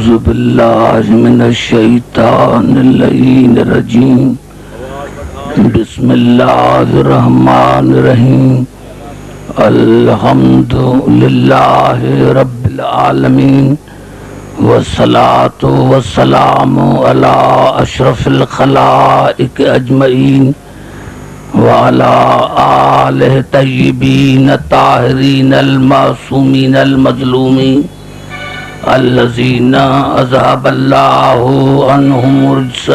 أعوذ بالله من الشيطان اللعين الرجيم بسم الله الرحمن الرحيم الحمد لله رب العالمين والصلاة والسلام على أشرف الخلائق أجمعين وعلى آله الطيبين الطاهرين المعصومين المظلومين الذين أذهب الله عنهم الرجس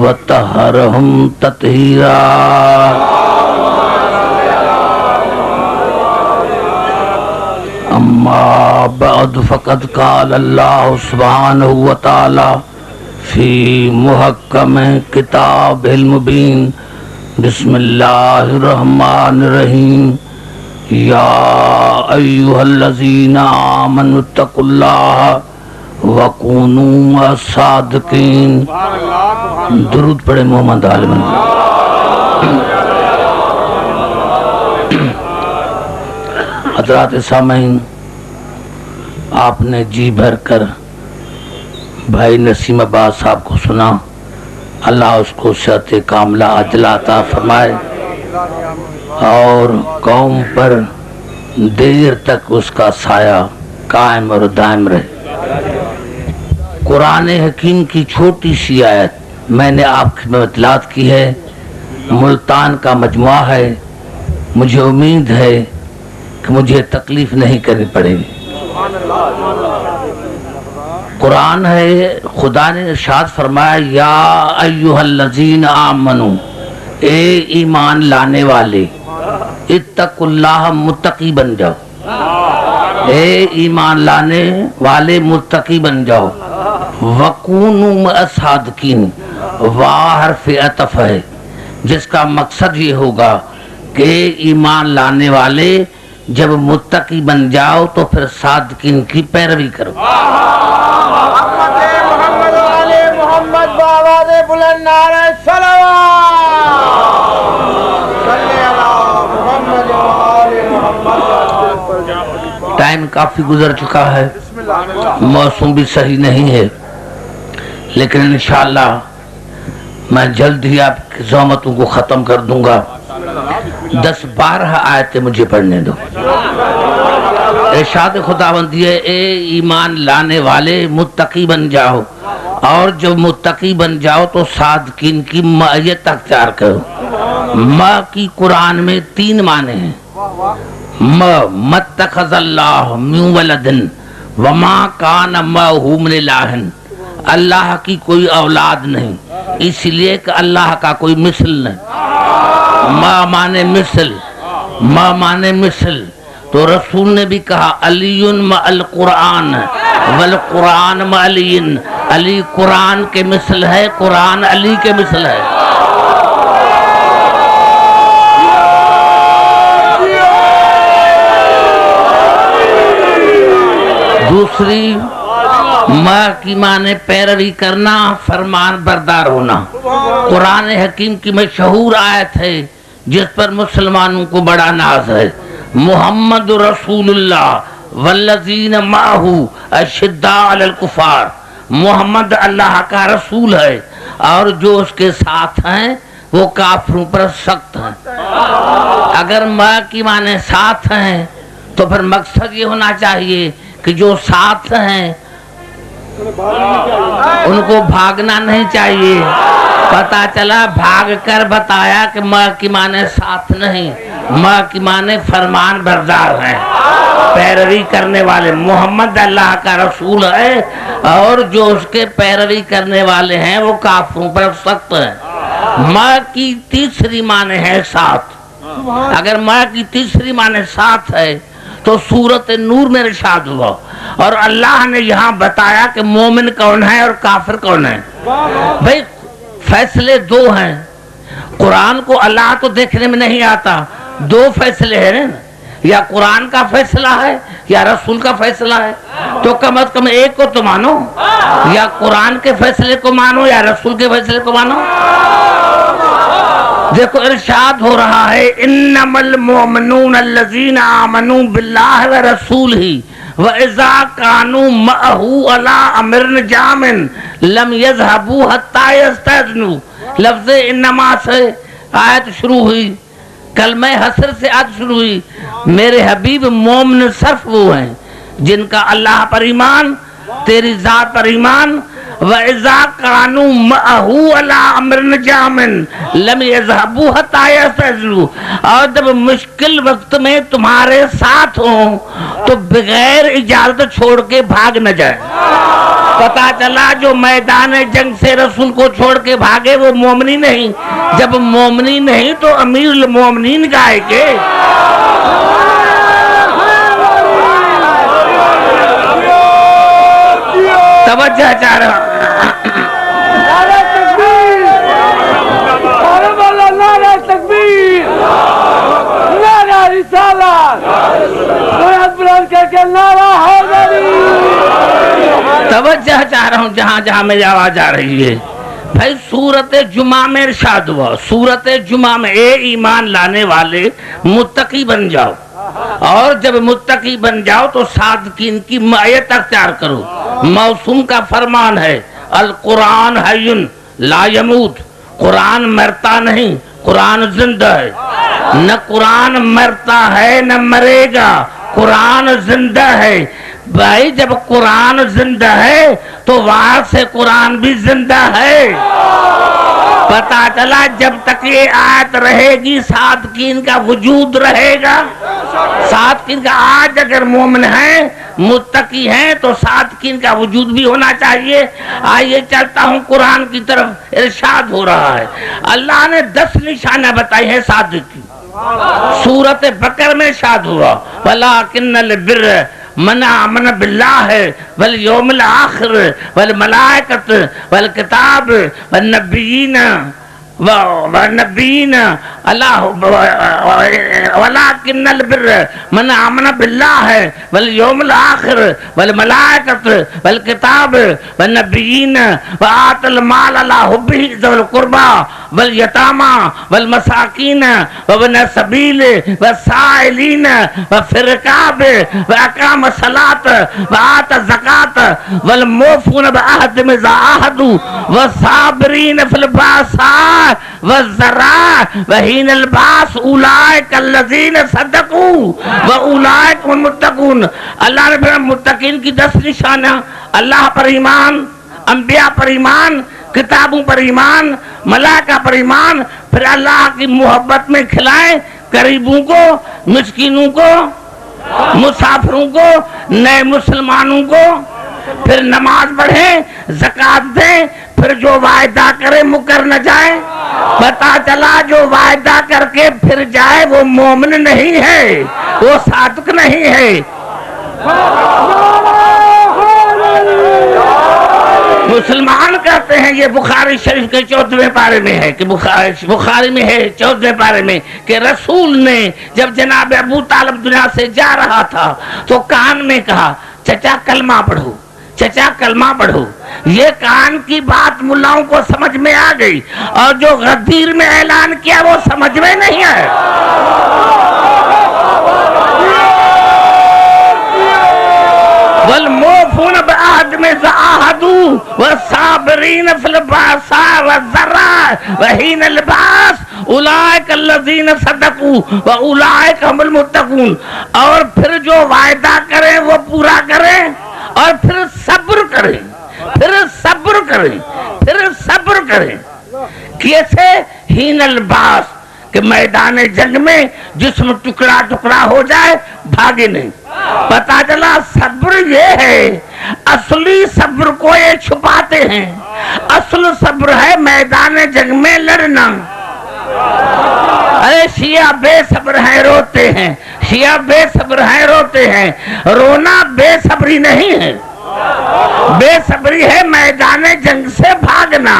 وطهرهم تطهيرا أما بعد فقد قال الله سبحانه وتعالى في محكم كتابه المبين بسم الله الرحمن الرحيم یا ایھا الذین آمنوا اتقوا اللہ وکونوا مع الصادقین. درود پڑھے محمد عالم. حضرات سامعین، آپ نے جی بھر کر بھائی نسیم عباس صاحب کو سنا. اللہ اس کو صحت کاملہ عاجلہ عطا فرمائے اور قوم پر دیر تک اس کا سایہ قائم اور دائم رہے. قرآن حکیم کی چھوٹی سی آیت میں نے آپ میں اطلاعات کی ہے، ملتان کا مجموعہ ہے. مجھے امید ہے کہ مجھے تکلیف نہیں کرنی پڑے گی. قرآن ہے، خدا نے ارشاد فرمایا یا ایھا الذین آمنو، اے ایمان لانے والے، اتقوا اللہ، متقی بن جاؤ. اے ایمان لانے والے متقی بن جاؤ. وَكُونُوا مَعَ الصَّادِقِينَ، واہ حرف عطف ہے جس کا مقصد یہ ہوگا کہ ایمان لانے والے جب متقی بن جاؤ تو پھر صادقین کی پیروی کرو. محمد علی محمد بآواز بلند نعرہ صلوات. ٹائم کافی گزر چکا ہے، موسم بھی صحیح نہیں ہے، لیکن انشاءاللہ میں جلد ہی آپ کی زحمتوں کو ختم کر دوں گا. 10-12 آیتیں مجھے پڑھنے دو. ارشاد خداوند ہے اے ایمان لانے والے متقی بن جاؤ، اور جب متقی بن جاؤ تو صادقین کی معیت اختیار کرو. ماں کی قرآن میں 3 معنی ہیں. متخذ اللہ من ولد وما کان معہ من الہ، اللہ کی کوئی اولاد نہیں، اس لیے کہ اللہ کا کوئی مثل نہیں. ماں مانے مثل، ماں مانے مثل. تو رسول نے بھی کہا علی مع القرآن والقرآن مع علی، علی قرآن کے مثل ہے، قرآن علی کے مثل ہے. دوسری ماں کی معنی پیروی کرنا، فرمان بردار ہونا. قرآن حکیم کی مشہور آیت ہے جس پر مسلمانوں کو بڑا ناز ہے. محمد رسول اللہ والذین معہ اشداء علی الکفار، محمد اللہ کا رسول ہے اور جو اس کے ساتھ ہیں وہ کافروں پر سخت ہیں. اگر ماں کی معنی ساتھ ہیں تو پھر مقصد یہ ہونا چاہیے کہ جو ساتھ ہیں ان کو بھاگنا نہیں چاہیے. پتا چلا بھاگ کر بتایا کہ ماں کی معنی ساتھ نہیں، ماں کی معنی فرمان بردار ہیں، پیروی کرنے والے. محمد اللہ کا رسول ہے اور جو اس کے پیروی کرنے والے ہیں وہ کافروں پر سخت ہیں. ماں کی تیسری معنی ہے ساتھ. اگر ماں کی تیسری معنی ساتھ ہے تو سورت نور میں ارشاد ہوا اور اللہ نے یہاں بتایا کہ مومن کون ہے اور کافر کون ہے. بھئی فیصلے 2 ہیں. قرآن کو اللہ تو دیکھنے میں نہیں آتا، 2 فیصلے ہیں، یا قرآن کا فیصلہ ہے یا رسول کا فیصلہ ہے. تو کم از کم ایک کو تو مانو، یا قرآن کے فیصلے کو مانو یا رسول کے فیصلے کو مانو. دیکھو ارشاد ہو رہا ہے انما المؤمنون الذین آمنوا باللہ ورسولہ وَإِذَا كَانُوا مَعَهُ عَلَىٰ أَمْرٍ جَامٍ لَمْ يَذْهَبُوا حَتَّىٰ يَسْتَأْذِنُوا۔ لفظ انما سے آیت شروع ہوئی، کلمہ حسر سے آیت شروع ہوئی۔ میرے حبیب مومن صرف وہ ہیں جن کا اللہ پر ایمان، تیری ذات پر ایمان، وَإِذَا كَانُوا مَعَهُ عَلَىٰ أَمْرٍ جَامٍ لَمْ يَذْهَبُوا حَتَّىٰ يَسْتَأْذِنُوا۔ اور جب مشکل وقت میں تمہارے ساتھ ہوں تو بغیر اجازت چھوڑ کے بھاگ نہ جائے۔ پتا چلا جو میدان جنگ سے رسول کو چھوڑ کے بھاگے وہ مومنی نہیں، جب مومنی نہیں تو امیر المومنین گائے کے۔ توجہ چاہ رہا نعرہ تکبیر، نعرہ تکبیر، نعرہ رسالت، بلند بلند کر کے نعرہ حیدری۔ توجہ چاہ رہا ہوں جہاں جہاں میری آواز آ رہی ہے۔ بھائی سورت جمعہ میں ارشاد ہوا، سورت جمعہ میں اے ایمان لانے والے متقی بن جاؤ، اور جب متقی بن جاؤ تو صادقین کی معیت اختیار کرو۔ موسوم کا فرمان ہے القرآن حی لا یموت، قرآن مرتا نہیں، قرآن زندہ ہے۔ نہ قرآن مرتا ہے نہ مرے گا، قرآن زندہ ہے۔ بھائی جب قرآن زندہ ہے تو وہاں سے قرآن بھی زندہ ہے۔ پتا چلا جب تک یہ آیت رہے گی صادقین کا وجود رہے گا۔ صادقین کا آج اگر مومن ہیں متقی ہیں تو صادقین کا وجود بھی ہونا چاہیے۔ آئیے چلتا ہوں قرآن کی طرف۔ ارشاد ہو رہا ہے اللہ نے 10 نشانہ بتائی ہیں صادق کی۔ سورت بقرہ میں ارشاد ہوا وَلَٰكِنَّ الْبِرَّ من آمن باللہ والیوم الآخر والملائکۃ والکتاب والنبیین اللہ ولکن البر من آمن باللہ والیوم الآخر والملائکۃ والکتاب والنبیین وآت المال علی حبہ ذوی القربى والیتامى والمساکین وابن السبیل والسائلین وفی الرقاب واقام الصلاۃ وآت الزکاۃ والموفون بعہدہم اذا عاہدوا والصابرین فی البأساء والضراء وحین الباس اولئک الذین صدقوا واولئک هم المتقون۔ اللہ نے فرمایا متقین کی 10 نشانہ، اللہ پر ایمان، انبیاء پر ایمان، کتابوں پر ایمان، ملائکہ پر ایمان، پھر اللہ کی محبت میں کھلائیں غریبوں کو، مسکینوں کو، مسافروں کو، نئے مسلمانوں کو، پھر نماز پڑھیں، زکوٰۃ دیں، پھر جو وعدہ کرے مکر نہ جائے۔ پتا چلا جو وعدہ کر کے پھر جائے وہ مومن نہیں ہے، وہ صادق نہیں ہے۔ مسلمان کہتے ہیں، یہ بخاری شریف کے 14ویں پارے میں ہے کہ بخاری میں ہے 14ویں پارے میں کہ رسول نے جب جناب ابو طالب دنیا سے جا رہا تھا تو کان میں کہا چچا کلمہ پڑھو، چچا کلمہ پڑھو۔ یہ کان کی بات ملاؤں کو سمجھ میں آ گئی، اور جو غدیر میں اعلان کیا وہ سمجھ میں نہیں آئے۔ والموفون بعہدہم اذا عاہدوا والصابرین فی البأساء والضراء وحین الباس اولئک الذین صدقوا واولئک هم المتقون۔ اور پھر جو وعدہ کریں وہ پورا کریں، اور پھر صبر کریں، پھر صبر کریں، پھر صبر کریں۔ کیسے؟ حین الباس کہ میدان جنگ میں جسم ٹکڑا ٹکڑا ہو جائے بھاگے نہیں۔ پتا چلا صبر یہ ہے، اصلی صبر کو یہ چھپاتے ہیں، اصل صبر ہے میدان جنگ میں لڑنا۔ ارے شیعہ بے صبر ہیں روتے ہیں، شیعہ بے صبر ہیں روتے ہیں، رونا بے صبری نہیں ہے، بے صبری ہے میدان جنگ سے بھاگنا۔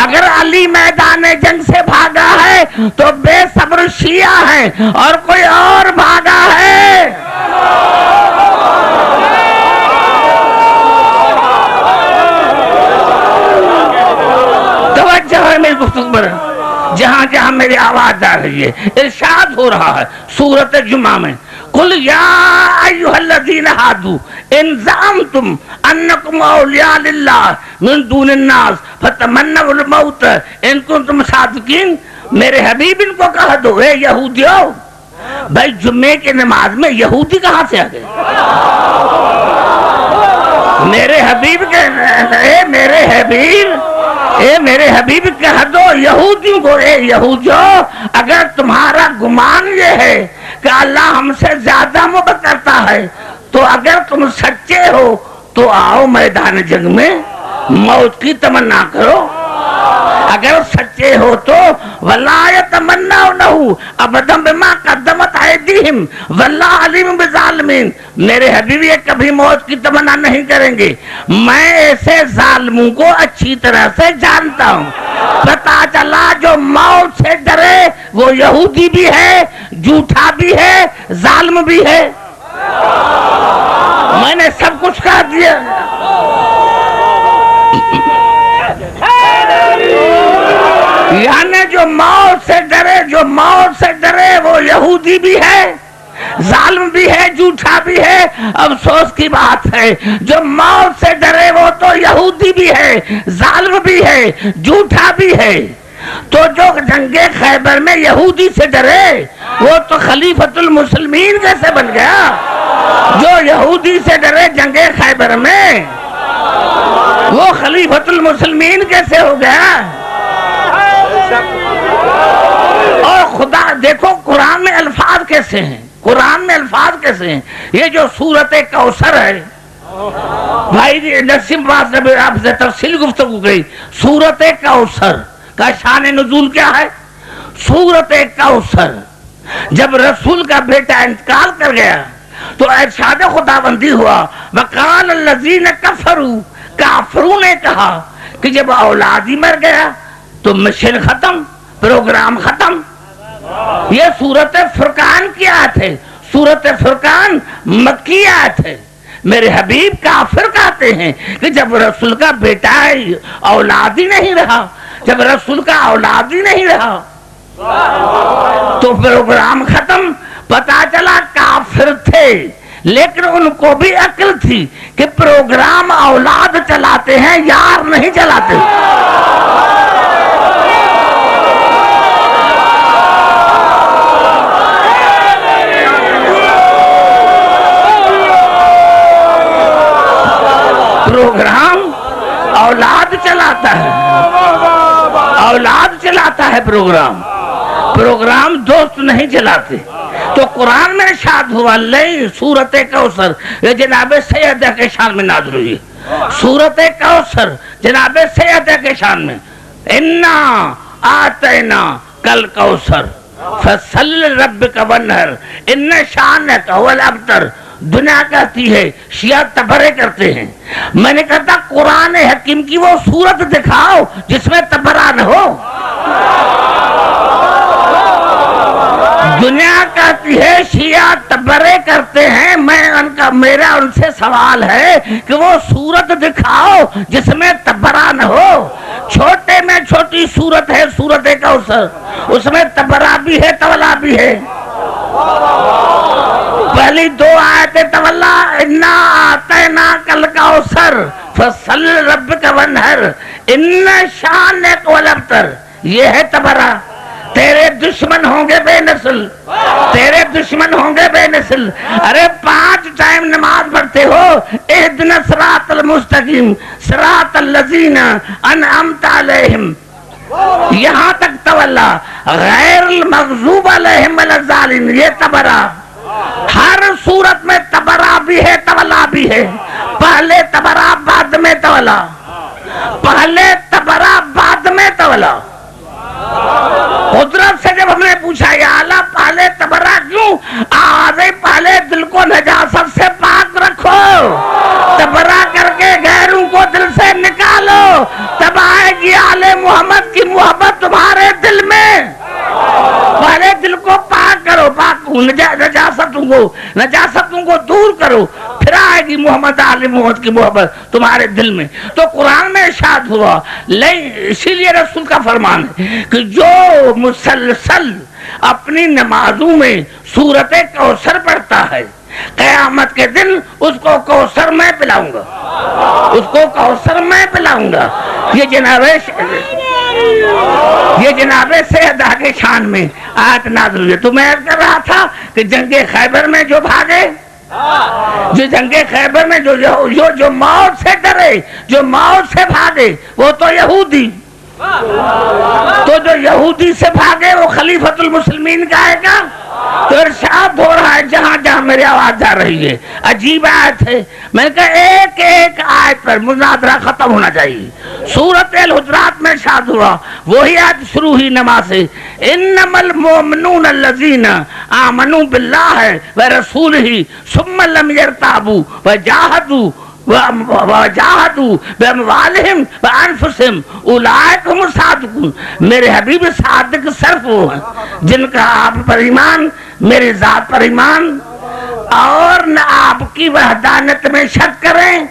اگر علی میدان جنگ سے بھاگا ہے تو بے صبر شیعہ ہے، اور کوئی اور بھاگا ہے۔ توجہ ہے میری گفتگو پر، جہاں جہاں میری میری آواز آ رہی ہے. ارشاد ہو رہا ہے سورۃ جمعہ میں قل یا ایھا الذین ھادوا ان زعمتم انکم اولیاء للہ من دون الناس فتمنوا الموت ان کنتم صادقین. میرے حبیب ان کو کہہ دو اے یہودیو. بھائی جمعے کی نماز میں یہودی کہاں سے آ گئے؟ میرے حبیب کے میرے حبیب کہہ دو یہودیوں کو اے یہودیو اگر تمہارا گمان یہ ہے کہ اللہ ہم سے زیادہ محبت کرتا ہے تو اگر تم سچے ہو تو آؤ میدان جنگ میں موت کی تمنا کرو. اگر سچے ہو تو وَلَا يَتَمَنَّوْنَهُ أَبَدًا بِمَا قَدَّمَتْ أَيْدِيهِمْ وَاللَّهُ عَلِيمٌ بِالظَّالِمِينَ. میرے حبیب یہ کبھی موت کی تمنا نہیں کریں گے. میں ایسے ظالموں کو اچھی طرح سے جانتا ہوں. پتا چلا جو موت سے ڈرے وہ یہودی بھی ہے, جھوٹا بھی ہے, ظالم بھی ہے. میں نے سب کچھ کہہ دیا. یعنی جو موت سے ڈرے وہ یہودی بھی ہے, ظالم بھی ہے, جھوٹا بھی ہے. افسوس کی بات ہے جو موت سے ڈرے وہ تو یہودی بھی ہے, ظالم بھی ہے, جھوٹا بھی ہے. تو جو جنگ خیبر میں یہودی سے ڈرے وہ تو خلیفۃ المسلمین کیسے بن گیا؟ جو یہودی سے ڈرے جنگ خیبر میں وہ خلیفۃ المسلمین کیسے ہو گیا؟ اور خدا دیکھو قرآن میں الفاظ کیسے ہیں. یہ جو سورۃ کوثر ہے بھائی نسیم باز نے آپ سے تفصیل گفتگو کی. سورۃ کوثر کا شان نزول کیا ہے؟ سورۃ کوثر جب رسول کا بیٹا انتقال کر گیا تو ارشاد خداوندی ہوا وقال الذین کفروا, کافروں نے کہا کہ جب اولاد ہی مر گیا تو مشن ختم, پروگرام ختم. یہ سورۃ فرقان کی آیت ہے. سورۃ فرقان مکی آیت ہے. میرے حبیب کافر کہتے ہیں کہ جب رسول کا بیٹا اولاد ہی نہیں رہا, جب رسول کا اولاد ہی نہیں رہا تو پروگرام ختم. پتا چلا کافر تھے لیکن ان کو بھی عقل تھی کہ پروگرام اولاد چلاتے ہیں, یار نہیں چلاتے. پروگرام اولاد چلاتا ہے, اولاد چلاتا ہے پروگرام دوست نہیں چلاتے. تو قرآن میں ارشاد ہوا نہیں سورۃ کوثر یہ جناب سیدہ کے شان میں نازل ہوئی. سورۃ کوثر جناب سیدہ کے شان میں انا آتینا کل کوثر فصل لربک وانحر ان شانک هو الابتر. دنیا کہتی ہے, شیعہ تبرے کرتے ہیں. میں نے کہتا قرآن حکیم کی وہ صورت دکھاؤ جس میں تبرہ نہ ہو. دنیا کہتی ہے شیعہ تبرے کرتے ہیں. میرا ان سے سوال ہے کہ وہ صورت دکھاؤ جس میں تبرہ نہ ہو. چھوٹے میں چھوٹی صورت ہے سورۃ کوثر, اس میں تبرہ بھی ہے, تولا بھی ہے. پہلی دو آیتیں تولا انا آتینا کل کوثر فصل لربک وانحر ان شانک هو الابتر. یہ ہے تبرہ. تیرے دشمن ہوں گے بے نسل, تیرے دشمن ہوں گے بے نسل. ارے 5 ٹائم نماز پڑھتے ہو, اہدنا الصراط المستقیم صراط الذین انعمت علیہم, یہاں تک تولا غیر المغضوب علیہم ولا الضالین. یہ تبرہ. ہر صورت میں تبرہ بھی ہے, تولا بھی ہے. پہلے تبرہ بعد میں تولا, پہلے تبرہ بعد میں تولا. قدرت سے جب ہم نے پوچھا یا اللہ پہلے تبرہ کیوں؟ آدھے پہلے دل کو نجاست سے پاک رکھو, تبرہ کر کے غیروں کو دل سے نکالو, تب آئے گی آل محمد کی محبت تمہارے دل میں. پہلے دل کو پاک کرو, نجاستوں کو دور کرو, پھر آئے آئے گی محمد آل محمد کی محبت تمہارے دل میں. تو قرآن میں ارشاد ہوا اسی لیے رسول کا فرمان ہے کہ جو مسلسل اپنی نمازوں میں سورت کوثر پڑھتا ہے قیامت کے دن اس کو کوثر میں پلاؤں گا, اس کو کوثر میں پلاؤں گا. یہ جناب سید کے شان میں آیت نازل ہوئی. تو میں کر رہا تھا کہ جنگ خیبر میں جو بھاگے, جو جنگ خیبر میں جو موت سے ڈرے, جو موت سے بھاگے, وہ تو یہودی. تو جو یہودی سے بھاگے وہ خلیفۃ المسلمین کا آئے گا. تو ارشاد ہو رہا ہے جہاں جہاں میری آواز جا رہی ہے. عجیب آیت ہے. میں نے کہا ایک ایک آیت پر مناظرہ ختم ہونا چاہیے. سورۃ الحجرات میں ارشاد ہوا, وہی آیت شروع ہوئی نماز سے, انما المؤمنون الذین آمنوا باللہ ورسولہ ثم لم یرتابوا وجاہدوا باموالہم وانفسہم اولئک هم الصادقون. میرے حبیب صادق صرف وہ ہیں جن کا آپ پر ایمان, میری ذات پر ایمان, اور نہ آپ کی وحدانیت میں شک کریں,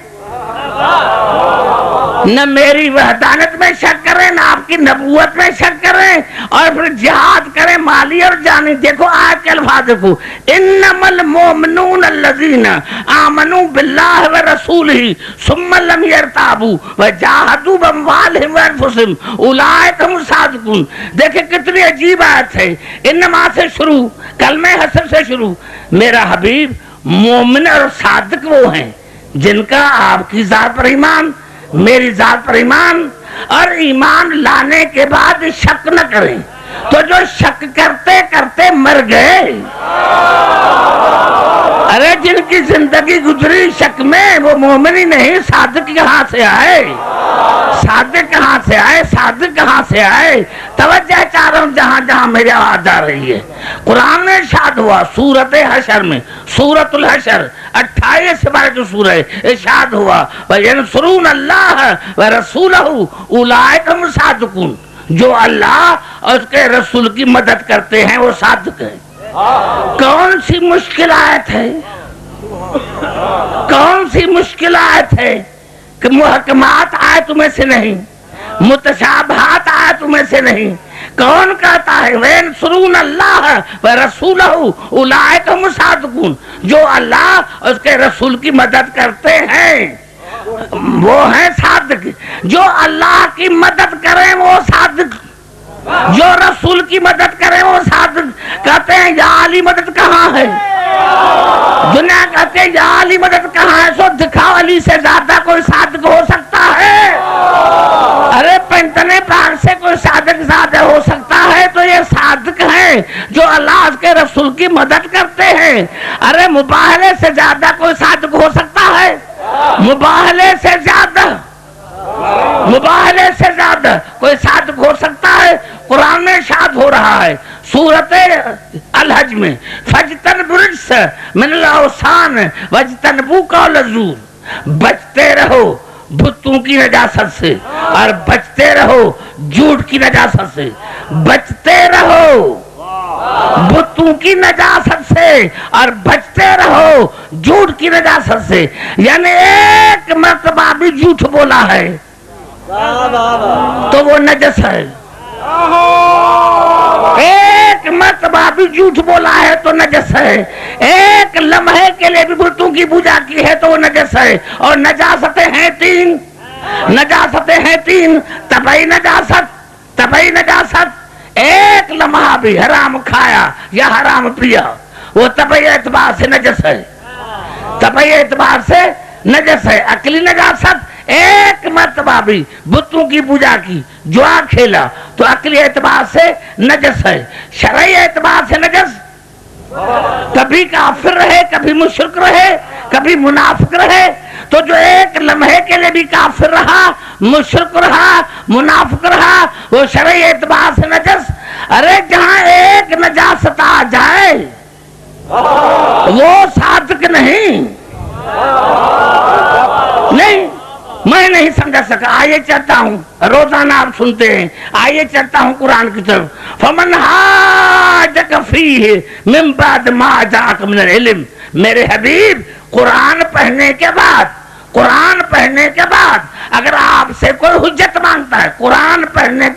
نہ میری وحدانیت میں شک کریں, نہ آپ کی نبوت میں شک کریں, اور پھر جہاد کریں مالی اور جانی. دیکھو آیت کے الفاظ دیکھو, انما المؤمنون الذین آمنوا باللہ ورسولہ ثم لم یرتابوا وجاہدوا باموالہم وانفسہم اولئک هم الصادقون. دیکھیں کتنی عجیب آیت ہے. انما سے شروع, کلمہ حسر سے شروع. میرا حبیب مومن اور صادق وہ ہیں جن کا آپ کی ذات پر ایمان, میری ذات پر ایمان, اور ایمان لانے کے بعد شک نہ کریں. تو جو شک کرتے کرتے مر گئے, ارے جن کی زندگی گزری شک میں, وہ مومن ہی نہیں. صادق کہاں سے آئے, صادق کہاں سے آئے, صادق کہاں سے آئے. توجہ چاہ رہا ہوں جہاں جہاں میری آواز آ رہی ہے. قرآن میں ارشاد ہوا سورت حشر میں, سورت الحشر 28 سے 12 جو سورہ ہے, ارشاد ہوا وَيَنْصُرُونَ اللَّهَ وَرَسُولَهُ أُولَئِكَ هُمُ الصَّادِقُونَ. جو اللہ اور اس کے رسول کی مدد کرتے ہیں وہ صادق ہیں. کون سی مشکل آیت ہے, کون سی مشکل آیت ہے کہ محکمات آیت میں سے نہیں, متشابہات آیت میں سے نہیں. کون کہتا ہے وَيَنْصُرُونَ اللَّهَ وَرَسُولَهُ أُولَئِكَ هُمُ الصَّادِقُونَ. جو اللہ اور اس کے رسول کی مدد کرتے ہیں وہ ہیں صادق. جو اللہ کی مدد کریں وہ صادق, جو رسول کی مدد کریں وہ صادق. کہتے ہیں یا علی مدد کہاں ہے, دنیا کہتے ہیں یا علی مدد کہاں ہے. سو دکھاؤ علی سے زیادہ کوئی صادق ہو سکتا ہے؟ ارے پنتنے پاک سے کوئی صادق زیادہ ہو سکتا ہے؟ تو یہ صادق ہیں جو اللہ کے رسول کی مدد کرتے ہیں. ارے مباہلے سے زیادہ کوئی صادق ہو سکتا ہے؟ مباہلے سے زیادہ, مباہلے سے زیادہ کوئی صادق ہو سکتا ہے؟ قرآن میں ارشاد ہو رہا ہے سورت الحج میں فَاجْتَنِبُوا الرِّجْسَ مِنَ الْأَوْثَانِ وَاجْتَنِبُوا قَوْلَ الزُّورِ. بچتے رہو بتوں کی نجاست سے, اور بچتے رہو جھوٹ کی نجاست سے. بچتے رہو بتوں کی نجاست سے اور بچتے رہو جھوٹ کی نجاست سے. یعنی ایک مرتبہ بھی جھوٹ بولا ہے تو وہ نجس ہے, ایک مرتبہ بھی جھوٹ بولا ہے تو نجس ہے, ایک لمحے کے لیے بھی بتوں کی پوجا کی ہے تو وہ نجس ہے. اور نجاستیں ہیں تین, نجاستیں ہیں تین. طبعی نجاست, طبعی نجاست, ایک لمحہ بھی حرام کھایا یا حرام پیا وہ طبعی اعتبار سے نجس ہے, طبعی اعتبار سے نجس ہے. عقلی نجاست, ایک مرتبہ بھی بتوں کی پوجا کی, جوا کھیلا تو عقلی اعتبار سے نجس ہے. شرعی اعتبار سے نجس, کبھی کافر رہے, کبھی مشرک رہے, کبھی منافق رہے. تو جو ایک لمحے کے لیے بھی کافر رہا, مشرک رہا, منافق رہا, وہ شرعی اعتبار سے نجس. ارے جہاں ایک نجاست آ جائے وہ صادق نہیں. نہیں, میں نہیں سمجھا سکا. آئیے چلتا ہوں, روزانہ آپ سنتے ہیں, آئیے چلتا ہوں قرآن کی طرف. فَمَنْ حَاجَكَ فِيهِ مِنْ بَعْدِ مَا جَاءَكَ مِنَ الْعِلْمِ. میرے حبیب قرآن پڑھنے کے بعد اگر آپ سے کوئی حجت مانگتا ہے، قرآن پڑھنے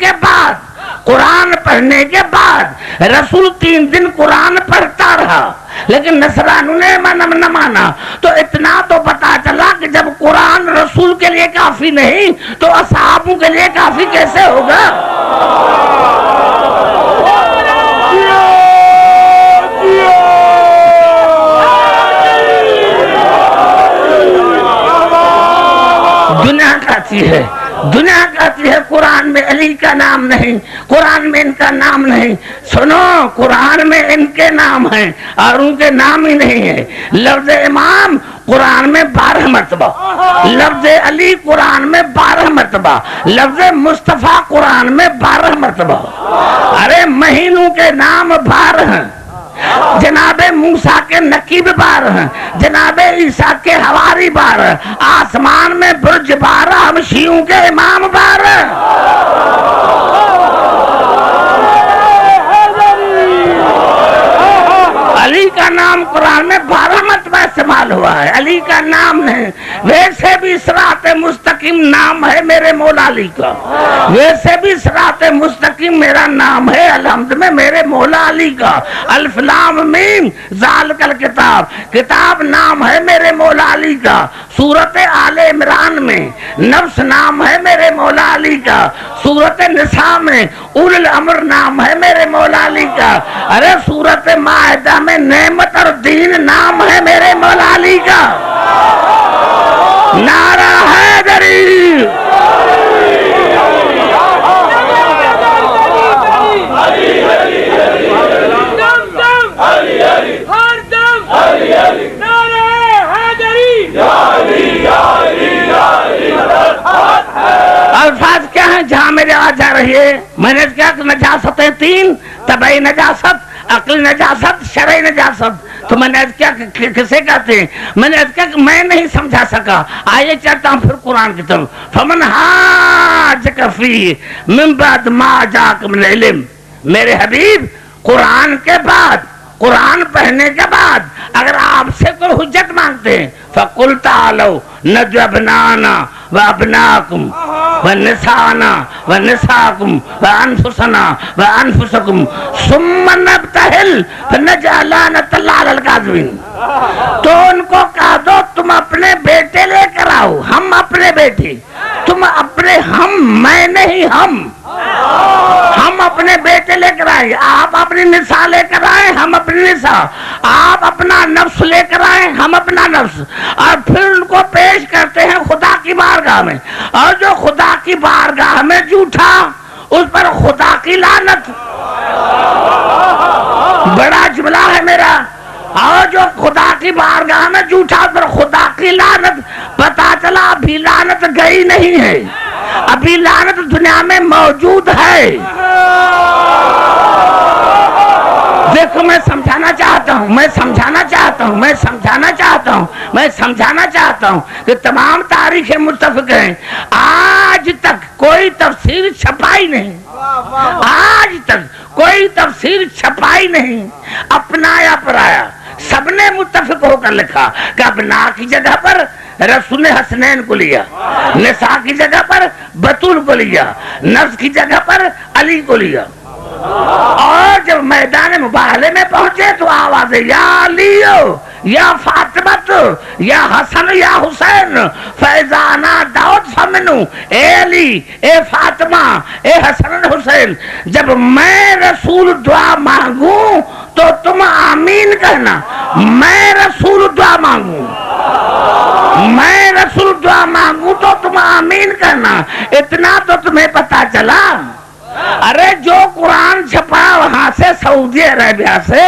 کے بعد رسول 3 دن قرآن پڑھتا رہا لیکن نصرانیوں نے نہ مانا، تو اتنا تو پتا چلا کہ جب قرآن رسول کے لیے کافی نہیں تو اصحابوں کے لیے کافی کیسے ہوگا؟ دنیا کہتی ہے قرآن میں علی کا نام نہیں، قرآن میں ان کا نام نہیں۔ سنو، قرآن میں ان کے نام ہیں اور ان کے نام ہی نہیں ہے۔ لفظ امام قرآن میں 12 مرتبہ، لفظ علی قرآن میں 12 مرتبہ، لفظ مصطفیٰ قرآن میں 12 مرتبہ۔ ارے مہینوں کے نام 12 ہیں، جناب موسیٰ کے نقیب 12 ہیں، جناب عیسیٰ کے حواری 12، آسمان میں برج 12، ہم شیعوں کے امام 12۔ علی کا نام قرآن میں 12 مرتبہ استعمال ہوا ہے، علی کا نام نہیں۔ ویسے بھی صراط مستقیم نام ہے میرے مولا علی کا، ویسے بھی صراط مستقیم میرا نام ہے الحمد میں میرے مولا علی کا۔ الف لام میم ذالک الکتاب، کتاب نام ہے میرے مولا علی کا۔ سورت آل عمران میں نفس نام ہے میرے مولا علی کا۔ سورت نساء میں اول الامر نام ہے میرے مولا علی کا۔ ارے سورت مائدہ میں نعمت اور دین نام ہے میرے مولا علی کا۔ نعرہ حیدری، الفاظ کیا ہیں جہاں میرے آ جا رہی ہے؟ میں نے کیا کہ نجاستیں 3، طبعی نجاست، عقلی نجاست، شرعی نجاست۔ تو میں نے کیا کسے کہتے ہیں؟ میں نے کیا کہ میں نہیں سمجھا سکا، آئیے چاہتا ہوں پھر قرآن کی طرف۔ فمن حاجک فیہ من بعد ما جاءک من العلم، میرے حبیب قرآن کے بعد، قرآن پڑھنے کے بعد اگر آپ سے کوئی حجت مانگتے ہیں فَقُلْ تَعَالَوْا نَدْعُ أَبْنَاءَنَا وَأَبْنَاءَكُمْ وَنِسَاءَنَا وَنِسَاءَكُمْ وَأَنفُسَنَا وَأَنفُسَكُمْ ثُمَّ نَبْتَهِلْ فَنَجْعَلْ لَعْنَةَ اللَّهِ عَلَى الْكَاذِبِينَ۔ تو ان کو کہہ دو تم اپنے بیٹے لے کر آؤ، ہم اپنے بیٹے، تم اپنے، ہم میں نہیں، ہم اپنے بیٹے لے کر آئے، آپ اپنی نساء لے کر آئے، ہم اپنی نساء، آپ اپنا نفس لے کر آئے، ہم اپنا نفس، اور پھر ان کو پیش کرتے ہیں خدا کی بارگاہ میں، اور جو خدا کی بارگاہ میں جھوٹا اس پر خدا کی لعنت۔ بڑا جملہ ہے میرا، اور جو خدا کی بارگاہ میں جھوٹا اس پر خدا کی لعنت۔ پتا چلا ابھی لعنت گئی نہیں ہے، ابھی لعنت دنیا میں موجود ہے۔ دیکھو میں سمجھانا چاہتا ہوں کہ تمام تاریخیں متفق ہیں، آج تک کوئی تفسیر چھپائی نہیں، آج تک کوئی تفسیر چھپائی نہیں، اپنا یا پرایا سب نے متفق ہو کر لکھا کہ ابنا کی جگہ پر رسول حسنین کو لیا، نساء کی جگہ پر بطول کو لیا، نفس کی جگہ پر علی کو لیا۔ اور جب میدان مباہلے میں پہنچے تو آواز یا علیو یا فاطمہ یا حسن یا حسین فیضانہ داؤد فمنو، اے علی، اے فاطمہ، اے حسن حسین، جب میں رسول دعا مانگوں تو تم آمین کہنا، میں رسول دعا مانگوں، میں رسول دعا مانگوں تو تم آمین کہنا۔ اتنا تو تمہیں پتا چلا، ارے جو قرآن چھپا وہاں سے سعودی عربیہ سے،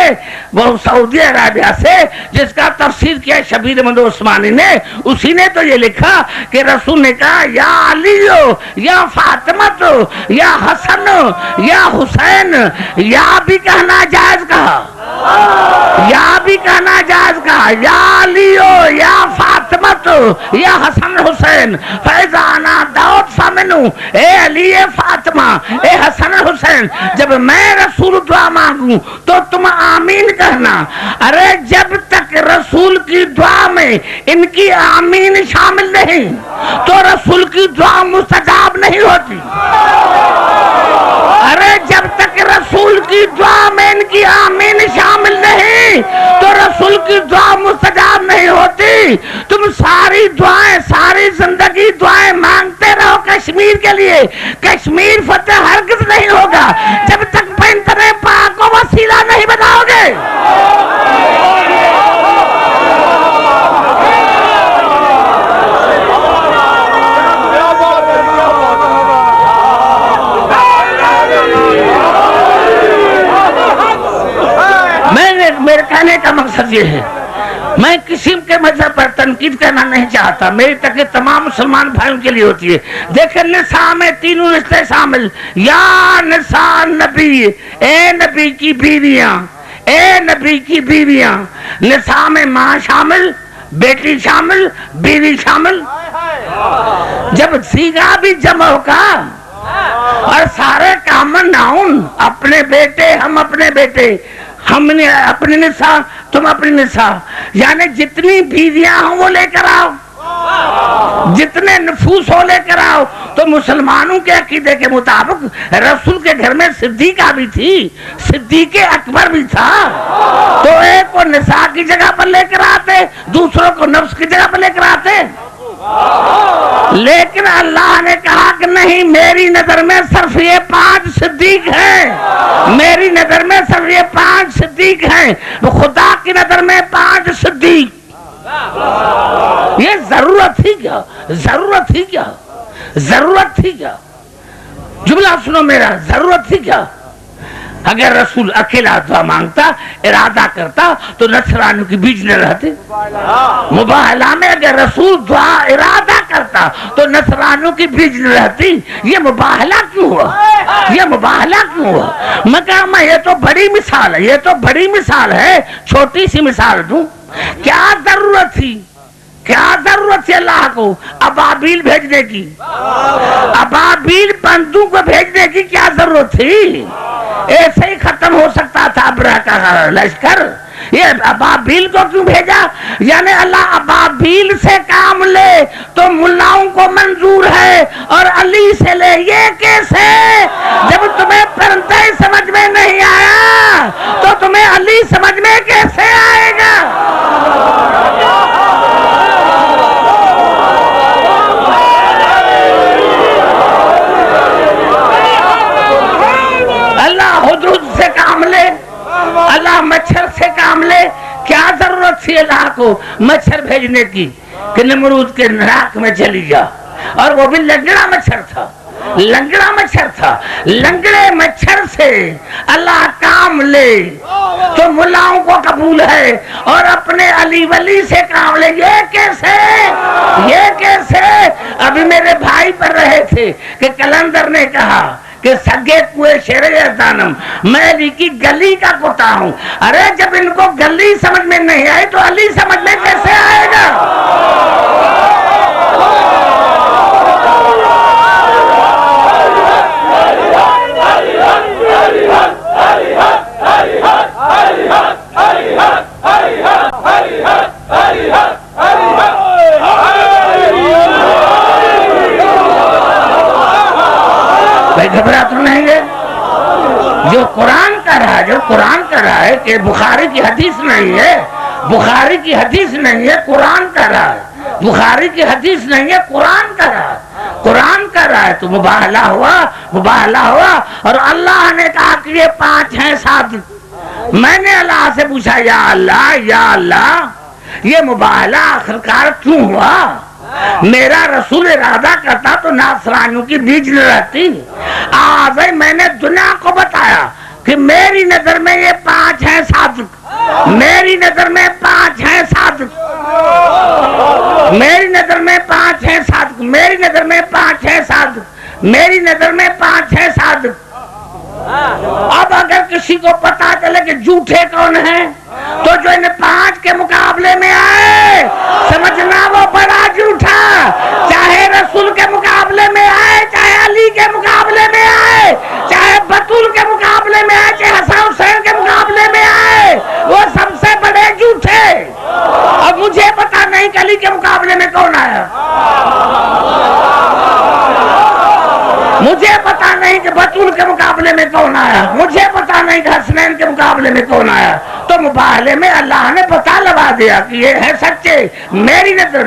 وہ سعودی عربیہ سے جس کا تفسیر کیا شبیر احمد عثمانی نے، اسی نے تو یہ لکھا کہ رسول نے کہا یا علیو یا فاطمہ یا حسن یا حسین، یا بھی کہنا جائز کہا، یا بھی کہنا جائز کہا، یا علیو یا فاطمہ یا حسن حسین فیضانہ داؤد فمن مانوں، اے علی اے فاطمہ اے حسن حسین، جب میں رسول دعا مانگوں تو تم آمین کہنا۔ ارے جب تک رسول کی دعا میں ان کی آمین شامل نہیں تو رسول کی دعا مستجاب نہیں ہوتی۔ ارے جب تک رسول کی دعا میں ان کی آمین شامل نہیں تو رسول کی دعا مستجاب نہیں ہوتی۔ تم ساری دعائیں، ساری زندگی دعائیں مانگتے رہو کشمیر کے لیے، کشمیر فتح ہرگز نہیں ہوگا جب تک پیغمبر پاک کو وسیلہ نہیں بتاؤ گے۔ میرے کہنے کا مقصد یہ ہے، میں کسی کے مذہب پر تنقید کرنا نہیں چاہتا، میری تقریر تمام مسلمان بھائیوں کے لیے ہوتی ہے۔ دیکھیں نساء میں تینوں رشتے شامل، یا نساء نبی، اے نبی کی بیویاں، اے نبی کی بیویاں۔ نساء میں ماں شامل، بیٹی شامل، بیوی شامل۔ جب سیگا بھی جمع ہوگا اور سارے کامن ناؤن، اپنے بیٹے، ہم اپنے بیٹے، ہم نے اپنی نساء، تم اپنی نساء، یعنی جتنی بیویاں ہوں وہ لے کر آؤ، جتنے نفوس ہو لے کر آؤ۔ تو مسلمانوں کے عقیدے کے مطابق رسول کے گھر میں صدیقہ بھی تھی، صدیق اکبر بھی تھا، تو ایک کو نساء کی جگہ پر لے کر آتے، دوسروں کو نفس کی جگہ پر لے کر آتے۔ لیکن اللہ نے کہا کہ نہیں، میری نظر میں صرف یہ 5 صدیق ہیں، میری نظر میں صرف یہ 5 صدیق ہیں، خدا کی نظر میں 5 صدیق۔ یہ ضرورت تھی کیا؟ ضرورت تھی کیا؟ ضرورت تھی کیا؟ جملہ سنو میرا، ضرورت تھی کیا؟ اگر رسول اکیلا دعا مانگتا، ارادہ کرتا تو نصرانیوں کے بیچ نہ رہتے۔ مباہلہ میں اگر رسول دعا ارادہ کرتا تو نصرانیوں کے بیچ نہ رہتی۔ یہ مباہلہ کیوں ہوا؟ یہ مباہلہ کیوں ہوا؟ میں کہا میں یہ تو بڑی مثال ہے، یہ تو بڑی مثال ہے، چھوٹی سی مثال دوں۔ کیا ضرورت تھی، کیا ضرورت تھی اللہ کو ابابیل بھیجنے کی؟ ابابیل بندوں کو بھیجنے کی کیا ضرورت تھی؟ ایسے ہی ختم ہو سکتا تھا ابرہ کا لشکر۔ یہ ابابیل کو کیوں بھیجا؟ یعنی اللہ ابابیل سے کام لے تو ملاؤں کو منظور ہے اور علی سے لے، یہ کیسے؟ جب تمہیں پرندہ سمجھ میں نہیں آیا تو تمہیں علی سمجھ میں کیسے آئے گا؟ اللہ مچھر سے کام لے، کیا ضرورت تھی اللہ کو مچھر بھیجنے کی کہ نمرود کے ناک میں چلی جا؟ اور وہ بھی لنگڑا مچھر تھا، لنگڑا مچھر تھا۔ لنگڑے مچھر سے اللہ کام لے تو ملاؤں کو قبول ہے، اور اپنے علی ولی سے کام لے، یہ کیسے؟ یہ کیسے؟ ابھی میرے بھائی پڑھ رہے تھے کہ کلندر نے کہا کہ سگے کوئے شیر دانم، میں علی کی گلی کا کتا ہوں۔ ارے جب ان کو گلی سمجھ میں نہیں آئی تو علی سمجھ میں کیسے آئے گا؟ گھبرا تو نہیں ہے؟ جو قرآن کا رہا ہے، جو قرآن کا رہا ہے کہ بخاری کی حدیث نہیں ہے، بخاری کی حدیث نہیں ہے، قرآن کا رہا ہے، بخاری کی حدیث نہیں ہے، قرآن کا رہا ہے، قرآن کا رہا ہے، تو مباہلہ ہوا، مباہلہ ہوا۔ اور اللہ نے کہا کہ یہ 5 ہیں 7۔ میں نے اللہ سے پوچھا، یا اللہ، یا اللہ، یہ مباہلہ آخرکار کیوں ہوا؟ میرا رسول ارادہ کرتا تو ناصرانیوں کی بیچ نہ رہتی۔ آج میں نے دنیا کو بتایا کہ میری نظر میں یہ 5 ہیں صادق، میری نظر میں 5 ہیں صادق، میری نظر میں 5 ہیں صادق، میری نظر میں 5 ہیں صادق، میری نظر میں 5 ہیں صادق۔ اب اگر کسی کو پتا چلے کہ جھوٹے کون ہیں تو جو ان 5 کے مقابلے میں آئے سمجھنا وہ بڑا جھوٹا، چاہے رسول کے مقابلے میں آئے چاہے میں کون آیا؟ مجھے پتا نہیں کہ بطول کے مقابلے میں کون آیا، مجھے پتا نہیں کہ حسنین کے مقابلے میں کون آیا، تو مباہلے میں اللہ نے پتا لگا دیا کہ یہ ہے سچے، میری نظر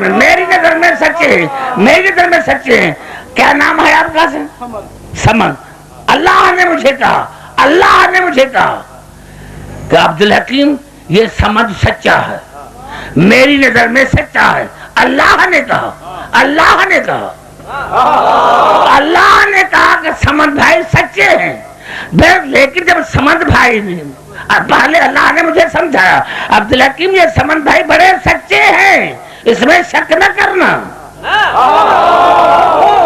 میں سچے ہیں، میری نظر میں سچے ہیں۔ کیا نام ہے آپ کا؟ سمد۔ اللہ نے مجھے کہا کہ عبدالحکیم یہ سمد سچا ہے، میری نظر میں سچا ہے۔ اللہ نے کہا کہ سمد بھائی سچے ہیں، لیکن جب سمد بھائی نے پہلے اللہ نے مجھے سمجھایا عبدالحکیم یہ سمد بھائی بڑے سچے ہیں، اس میں شک نہ کرنا۔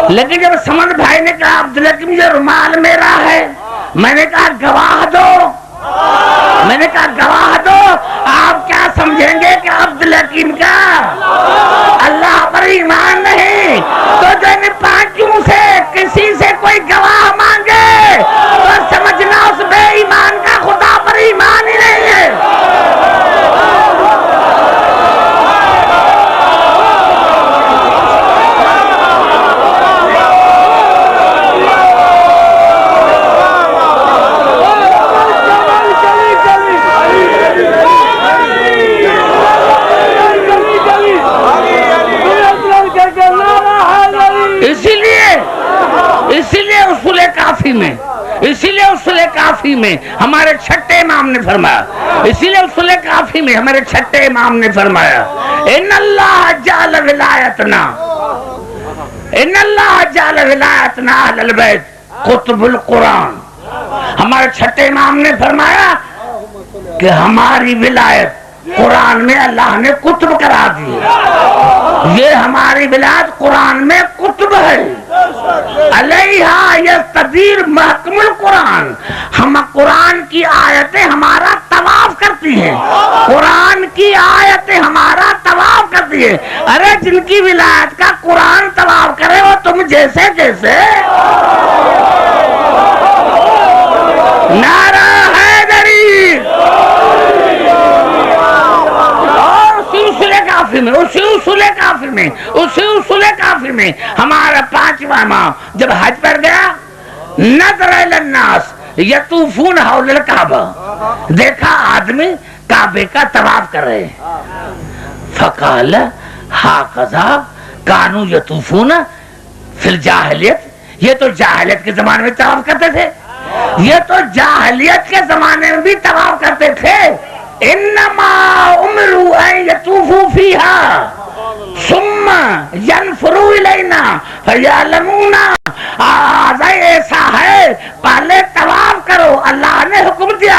لیکن جب سمد بھائی نے کہا عبدالحکیم یہ رومال میرا ہے، میں نے کہا گواہ دو، آپ کیا سمجھیں گے کہ عبدالحکیم کا اللہ پر ایمان نہیں؟ تو جو ان پانچوں سے کسی سے کوئی گواہ مانگے تو سمجھنا اس بے ایمان کا خدا پر ایمان ہی نہیں ہے۔ اصول کافی میں ہمارے چھٹے امام نے فرمایا ان اللہ جعل ولایتنا اہل البیت قطب القرآن۔ ہمارے چھٹے امام نے فرمایا کہ ہماری ولایت قرآن میں اللہ نے قطب کرا دی، یہ ہماری ولایت قرآن میں قطب ہے۔ علیہا یستدیر محکم القرآن، ہم قرآن کی آیتیں ہمارا طواف کرتی ہیں، قرآن کی آیتیں ہمارا طواف کرتی ہیں۔ ارے جن کی ولایت کا قرآن طواف کرے وہ تم جیسے نعرہ حیدری۔ اسی اصول کافی میں ہمارا پانچواں امام جب حج پر گیا، نظر الی الناس یطوفون حول الکعبہ، دیکھا آدمی کعبے کا طواف کر رہے ہیں، فقال ہاکذا کانوا یطوفون فی الجاہلیت، یہ تو جاہلیت کے زمانے میں طواف کرتے تھے، یہ تو جاہلیت کے زمانے میں بھی طواف کرتے تھے۔ انما امروا ان یطوفوا فیہا ثم ینفروا الینا فیعلمون، ایسا ہے پہلے طواف کرو، اللہ نے حکم دیا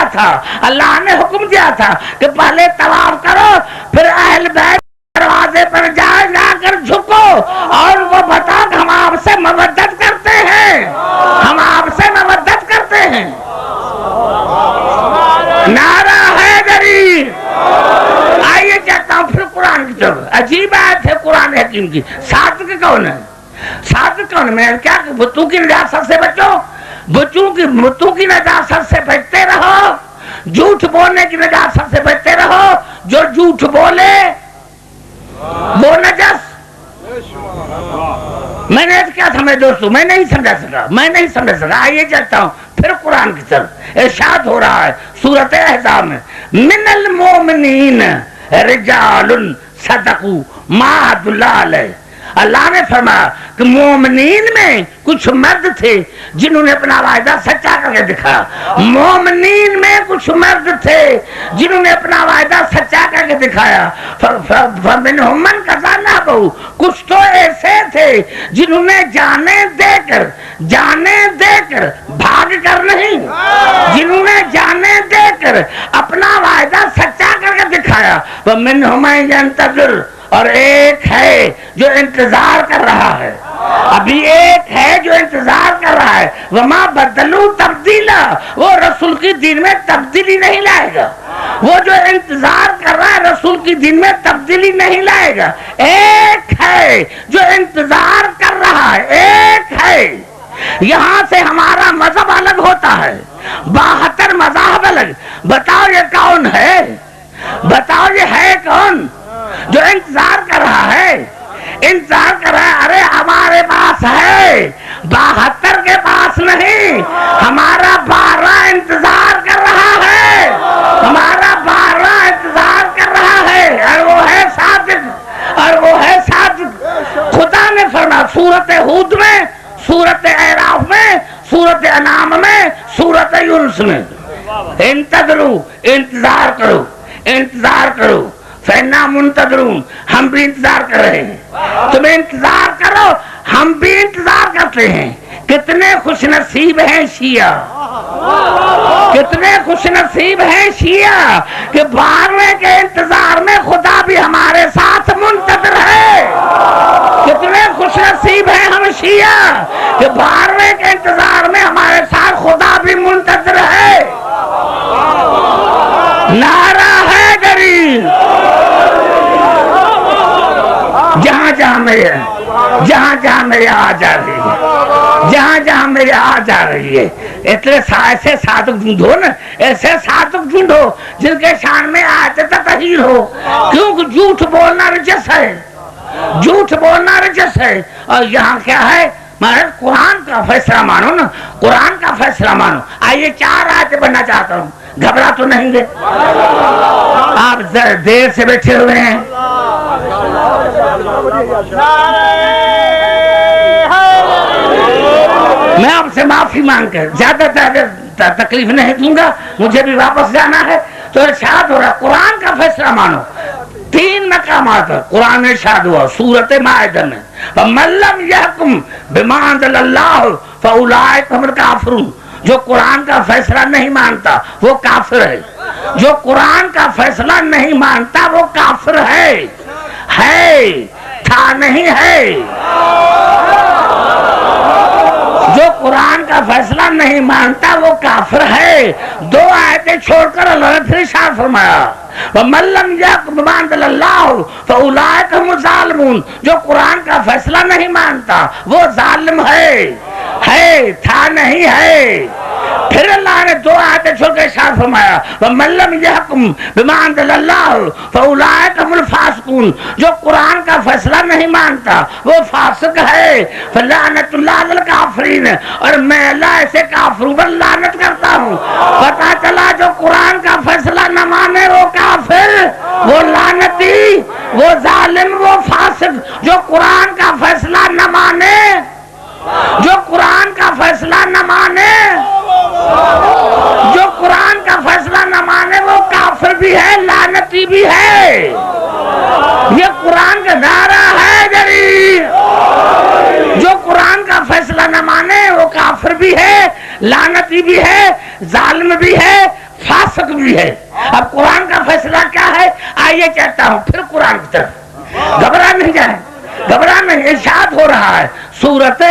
تھا کہ پہلے طواف کرو، پھر اہل بیت دروازے پر جا کر جھکو اور وہ بتا کہ ہم آپ سے مودت کرتے ہیں، نعرہ حیدری۔ آئیے چاہتا ہوں پھر قرآن کی طرف، عجیب آیت ہے قرآن حکیم کی۔ صادق کون ہے؟ میں کیا کہ بتوں کی نجاست سے بچو، بتوں کی نجاست سے بچتے رہو، جھوٹ بولنے کی نجاست سے بچتے رہو، جو جھوٹ بولے وہ نجس۔ میں نے کیا سمجھا دوستو، میں نہیں سمجھ سکا۔ آئیے چلتا ہوں پھر قرآن کی طرف۔ ارشاد ہو رہا ہے سورۃ احزاب میں، من المؤمنین رجال صدقوا ما عهد اللہ علیہ۔ اللہ نے فرمایا کہ مومنین میں کچھ مرد تھے جنہوں نے اپنا وعدہ سچا کر کے دکھایا، مومنین میں کچھ مرد تھے جنہوں نے اپنا وعدہ سچا کر کے دکھایا۔ فمنہم من قضی نحبہ، کچھ تو ایسے تھے جنہوں نے جانے دے کر بھاگ کر نہیں، جنہوں نے جانے دے کر اپنا وعدہ سچا کر کے دکھایا۔ ومنہم من ینتظر، اور ایک ہے جو انتظار کر رہا ہے، ابھی ایک ہے جو انتظار کر رہا ہے۔ وما بدلوا تبدیلا، وہ رسول کی دین میں تبدیلی نہیں لائے گا، وہ جو انتظار کر رہا ہے رسول کی دین میں تبدیلی نہیں لائے گا۔ ایک ہے جو انتظار کر رہا ہے، ایک ہے۔ یہاں سے ہمارا مذہب الگ ہوتا ہے، 72 مذاہب الگ۔ بتاؤ یہ کون ہے؟ بتاؤ یہ ہے کون جو انتظار کر رہا ہے؟ انتظار کر رہا ہے. ارے ہمارے پاس ہے 72 کے پاس نہیں, ہمارا 12 انتظار کر رہا ہے, ہمارا 12 انتظار کر رہا ہے, اور وہ ہے صادق, اور وہ ہے صادق. خدا نے فرمایا سورت ہود میں, سورت اعراف میں, سورت انعام میں, سورت یونس میں, انتظروا, انتظار کرو, انتظار کرو, فإنا منتظرون, ہم بھی انتظار کر رہے ہیں. تم انتظار کرو, ہم بھی انتظار کرتے ہیں. کتنے خوش نصیب ہیں شیعہ, کتنے خوش نصیب ہیں شیعہ کہ 12ویں کے انتظار میں خدا بھی ہمارے ساتھ منتظر ہے. کتنے خوش نصیب ہیں ہم شیعہ کہ 12ویں کے انتظار میں ہمارے ساتھ خدا بھی منتظر ہے. نعرہ ہے گری جہاں جہاں میرے, جہاں جہاں میرے آ جا رہی ہے, جہاں جہاں میرے آ جا رہی ہے, ایسے صادق ڈھونڈو نا, ایسے صادق ڈھونڈو جن کے شان میں آیت تطہیر ہو. کیونکہ جھوٹ بولنا رجس ہے, جھوٹ بولنا رجس ہے. اور یہاں کیا ہے, مگر قرآن کا فیصلہ مانو نا, قرآن کا فیصلہ مانو. آئیے 4 آیتیں پڑھنا چاہتا ہوں, گھبرا تو نہیں گے؟ آپ دیر سے بیٹھے ہوئے ہیں. میں آپ سے معافی مانگ کر زیادہ تکلیف نہیں دوں گا, مجھے بھی واپس جانا ہے. تو ارشاد ہو رہا قرآن کا فیصلہ مانو. 3 مقامات قرآن ارشاد ہوا سورت مائدہ میں, فَمَن لَّمْ يَحْكُم بِمَا أَنزَلَ اللَّهُ فَأُولَٰئِكَ هُمُ الْكَافِرُونَ. جو قرآن کا فیصلہ نہیں مانتا وہ کافر ہے. جو قرآن کا فیصلہ نہیں مانتا وہ کافر ہے تھا نہیں ہے. جو قرآن کا فیصلہ نہیں مانتا وہ کافر ہے. 2 آیتیں چھوڑ کر اللہ نے پھر ارشاد فرمایا وَمَن لَّمْ يَحْكُم بِمَا أَنزَلَ اللَّهُ فَأُولَٰئِكَ هُمُ الظَّالِمُونَ. جو قرآن کا فیصلہ نہیں مانتا وہ ظالم ہے تھا نہیں ہے. پھر اللہ نے 2 آیتیں چھوڑ کے ارشاد فرمایا وَمَن لَّمْ يَحْكُم بِمَا أَنزَلَ اللَّهُ فَأُولَٰئِكَ هُمُ الْفَاسِقُونَ. جو قرآن کا فیصلہ نہیں مانتا وہ فاسق ہے. فَلَعْنَةُ اللَّهِ عَلَى الْكَافِرِينَ. اور میں اللہ ایسے کافروں پر لعنت کرتا ہوں. پتہ چلا جو قرآن کا فیصلہ نہ مانے وہ کافر, وہ لعنتی, وہ ظالم, وہ فاسق. جو قرآن کا فیصلہ نہ مانے, جو قرآن کا فیصلہ نہ مانے, جو قرآن کا فیصلہ نہ مانے وہ کافر بھی ہے, لعنتی بھی ہے. یہ قرآن کا نعرہ ہے جری. جو قرآن کا فیصلہ نہ مانے وہ کافر بھی ہے, لعنتی بھی ہے, ظالم بھی ہے, فاسق بھی ہے. اب قرآن کا فیصلہ کیا ہے آئیے کہتا ہوں پھر قرآن کی طرف. گھبرا نہیں جائیں, گھبرا نہیں. ارشاد ہو رہا ہے سورت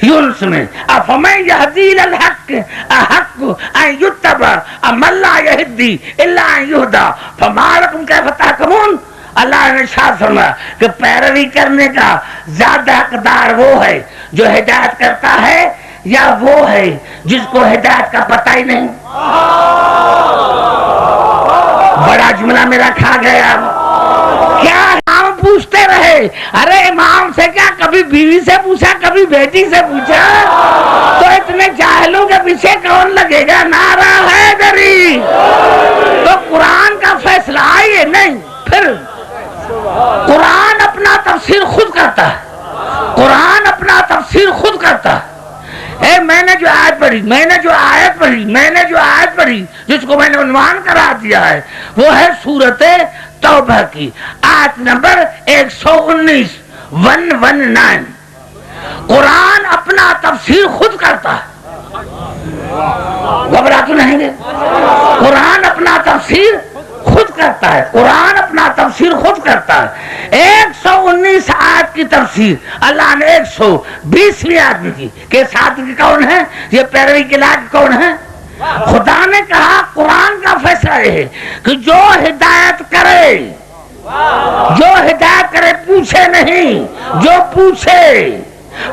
یونس میں افمن یہدی الحق احق ان یتبع امن لا یہدی الا ان یہدی فما لکم کیف تحکمون. اللہ نے ارشاد فرمایا کہ پیروی کرنے کا زیادہ حقدار وہ ہے جو ہدایت کرتا ہے یا وہ ہے جس کو ہدایت کا پتہ ہی نہیں. بڑا جملہ میرا کھا گیا. کیا ہم پوچھتے رہے, ارے امام سے کیا کبھی بیوی سے پوچھا, کبھی بیٹی سے پوچھا, تو اتنے جاہلوں کے پیچھے کون لگے گا. نعرہ ہے دری. تو قرآن کا فیصلہ آئیے نہیں. پھر قرآن اپنا تفسیر خود کرتا ہے, قرآن اپنا تفسیر خود کرتا ہے. میں نے جو آیت پڑھی, میں نے جو آیت پڑھی, میں نے جو آیت پڑھی جس کو میں نے عنوان کرا دیا ہے وہ ہے سورت توبہ کی آیت نمبر 119 119. قرآن اپنا تفسیر خود کرتا ہے. گھبرا تو نہیں گے؟ قرآن اپنا تفسیر خود کرتا ہے, قرآن اپنا تفسیر خود کرتا ہے. 119 آیت کی تفسیر اللہ نے 120ویں آیت میں کی. کہ ساتھ کی کون ہے, یہ پیروی کے لائق کون ہے؟ خدا نے کہا قرآن کا فیصلہ یہ ہے کہ جو ہدایت کرے, جو ہدایت کرے پوچھے نہیں, جو پوچھے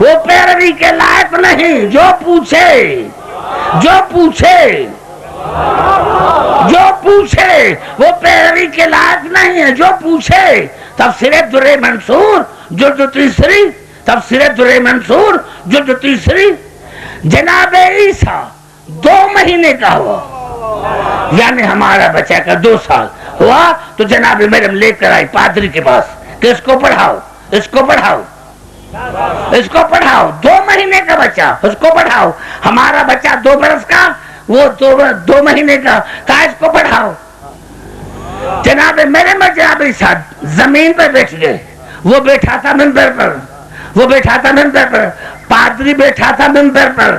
وہ پیروی کے لائق نہیں. جو پوچھے, جو پوچھے, جو پوچھے وہ پیروی کے لائق نہیں ہے. جو پوچھے تفسیر در منصور جلد تیسری، تفسیر در منصور جلد تیسری، جناب عیسیٰ 2 مہینے کا ہوا، یعنی ہمارا بچہ کا 2 سال ہوا تو جناب مریم لے کر آئی پادری کے پاس کہ اس کو پڑھاؤ، اس کو پڑھاؤ، اس کو پڑھاؤ، 2 مہینے کا بچہ، اس کو پڑھاؤ۔ ہمارا بچہ 2 برس کا، وہ 2 مہینے کا، کہا اس کو پڑھاؤ۔ جناب مریم اور جناب عیسیٰ زمین پر بیٹھ گئے، وہ بیٹھا تھا منبر پر، وہ بیٹھا تھا منبر پر، پادری بیٹھا تھا منبر پر،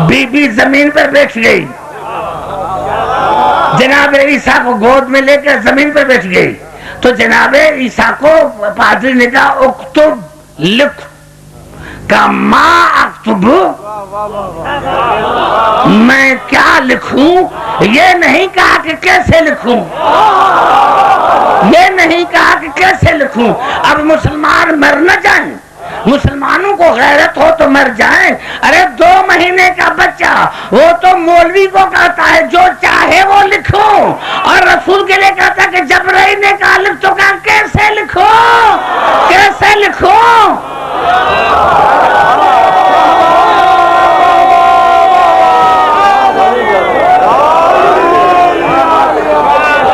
بی بی زمین پر بیٹھ گئی، جناب عیسیٰ کو گود میں لے کر زمین پر بیٹھ گئی تو جناب عیسیٰ کو پادری نے کہا اکتب، لکھ، کہا ما اکتب، میں کیا لکھوں؟ یہ نہیں کہا کہ کیسے لکھوں، یہ نہیں کہا کہ کیسے لکھوں۔ اب مسلمان مر نہ جائیں، مسلمانوں کو غیرت ہو تو مر جائیں۔ ارے 2 مہینے کا بچہ وہ تو مولوی کو کہتا ہے جو چاہے وہ لکھو، اور رسول کے لیے کہتا کہ جبرائیل نے کہا لکھ تو کہا کیسے لکھو، کیسے لکھو۔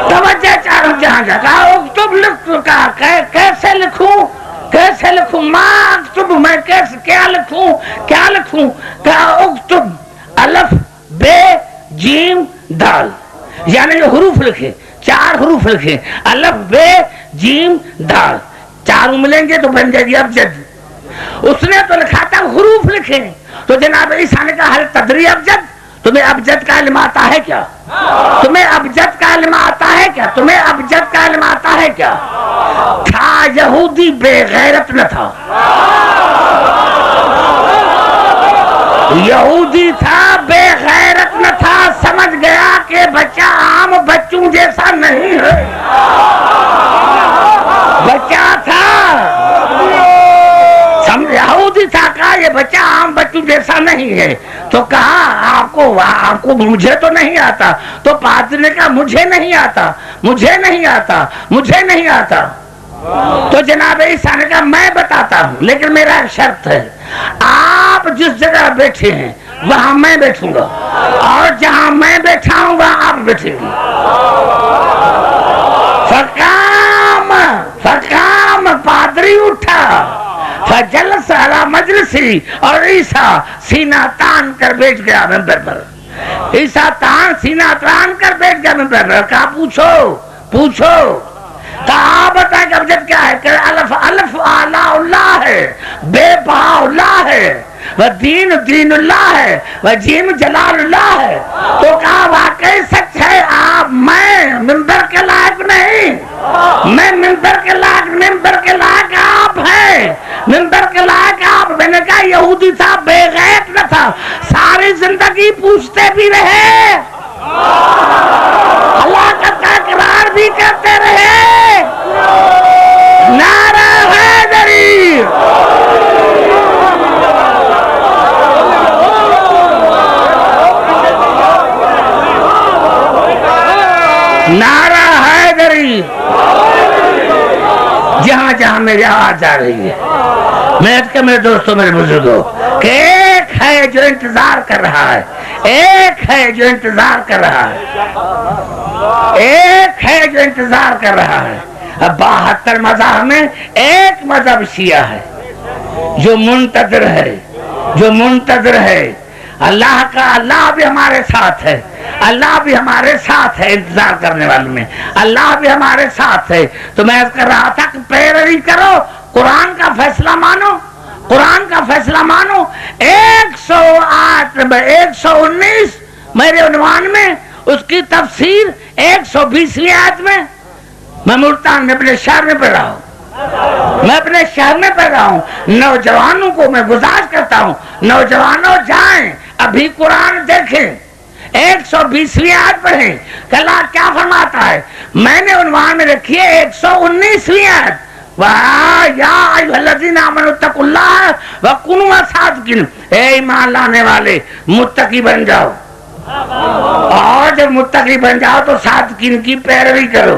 توجہ چاروں جہاں جگہ اکتب، لکھ تو کہا کیسے لکھوں، کیسے لکھوں، ماں اکتب، میں کیسے کیا لکھوں، کیا لکھوں؟ کہا اکتب الف بے جیم دال، یعنی جو حروف لکھے 4 حروف لکھے، الف بے جیم دال، 4 ملیں گے تو بن جائے گی ابجد۔ اس نے تو لکھا تھا حروف لکھے، تو جناب عیسیٰ نے کہا حل تدری ابجد، تمہیں ابجد کا علم آتا ہے کیا؟ تمہیں ابجد کا علم آتا ہے کیا؟ تمہیں ابجد کا علم آتا ہے کیا؟ تھا یہودی بے غیرت نہ تھا، یہودی تھا بے غیرت نہ تھا، سمجھ گیا کہ بچہ عام بچوں جیسا نہیں ہے، بچہ تھا یہودی تھا، کہا یہ بچہ عام بچوں جیسا نہیں ہے، تو کہا آپ کو مجھے تو نہیں آتا، تو پادری نے کہا مجھے نہیں آتا، مجھے نہیں آتا، مجھے نہیں آتا۔ تو جناب عیسیٰ نے کہا میں بتاتا ہوں، لیکن میرا ایک شرط ہے، آپ جس جگہ بیٹھے ہیں وہاں میں بیٹھوں گا، اور جہاں میں بیٹھا ہوں وہاں آپ بیٹھیں گے۔ فقام پادری اٹھا، فجلس علی مجلسی، اور عیسیٰ سینہ تان کر بیٹھ گیا منبر پر، عیسیٰ سینہ تان کر بیٹھ گیا منبر پر۔ کہا پوچھو، کہا بتائیں کہ ابجد کیا ہے؟ کہ الف اعلی اللہ ہے، بے بہا اللہ ہے، وہ دین اللہ ہے، وہ جیم جلال اللہ ہے۔ تو کہا واقعی سچ ہے، آپ میں منبر کے لائق نہیں، میں منبر کے لائق آپ ہیں، منبر کے لائق آپ۔ میں نے کہا یہودی تھا بے غیرت نہ تھا، ساری زندگی پوچھتے بھی رہے، ہلاکت کا اقرار بھی کرتے رہے، نعرہ حیدری، نعرہ حیدری۔ جہاں جہاں میری آواز جا رہی ہے، میں کہ میرے دوستوں میرے بزرگوں کہ ایک ہے جو انتظار کر رہا ہے، ایک ہے جو انتظار کر رہا ہے، ایک ہے جو انتظار کر رہا ہے۔ اب 72 مذاہب میں ایک مذہب شیعہ ہے جو منتظر ہے، جو منتظر ہے۔ اللہ کا اللہ بھی ہمارے ساتھ ہے، اللہ بھی ہمارے ساتھ ہے، انتظار کرنے والوں میں اللہ بھی ہمارے ساتھ ہے۔ تو میں کر رہا تھا کہ پیروی کرو، قرآن کا فیصلہ مانو، قرآن کا فیصلہ مانو۔ 119 میرے عنوان میں، اس کی تفسیر 120ویں آیت میں۔ میں ملتان میں اپنے شہر میں پڑھ رہا ہوں، میں اپنے شہر میں پڑھ رہا ہوں۔ نوجوانوں کو میں گزارش کرتا ہوں، نوجوانوں جائیں ابھی قرآن دیکھیں، 120ویں آیت پڑھیں کہ اللہ کیا فرماتا ہے۔ میں نے عنوان میں رکھی ہے 119ویں آیت، یا ایھا الذین آمنوا اتقوا اللہ وکونوا صادقین، اے ایمان لانے والے متقی بن جاؤ، اور جب متقی بن جاؤ تو صادقین کی پیروی کرو،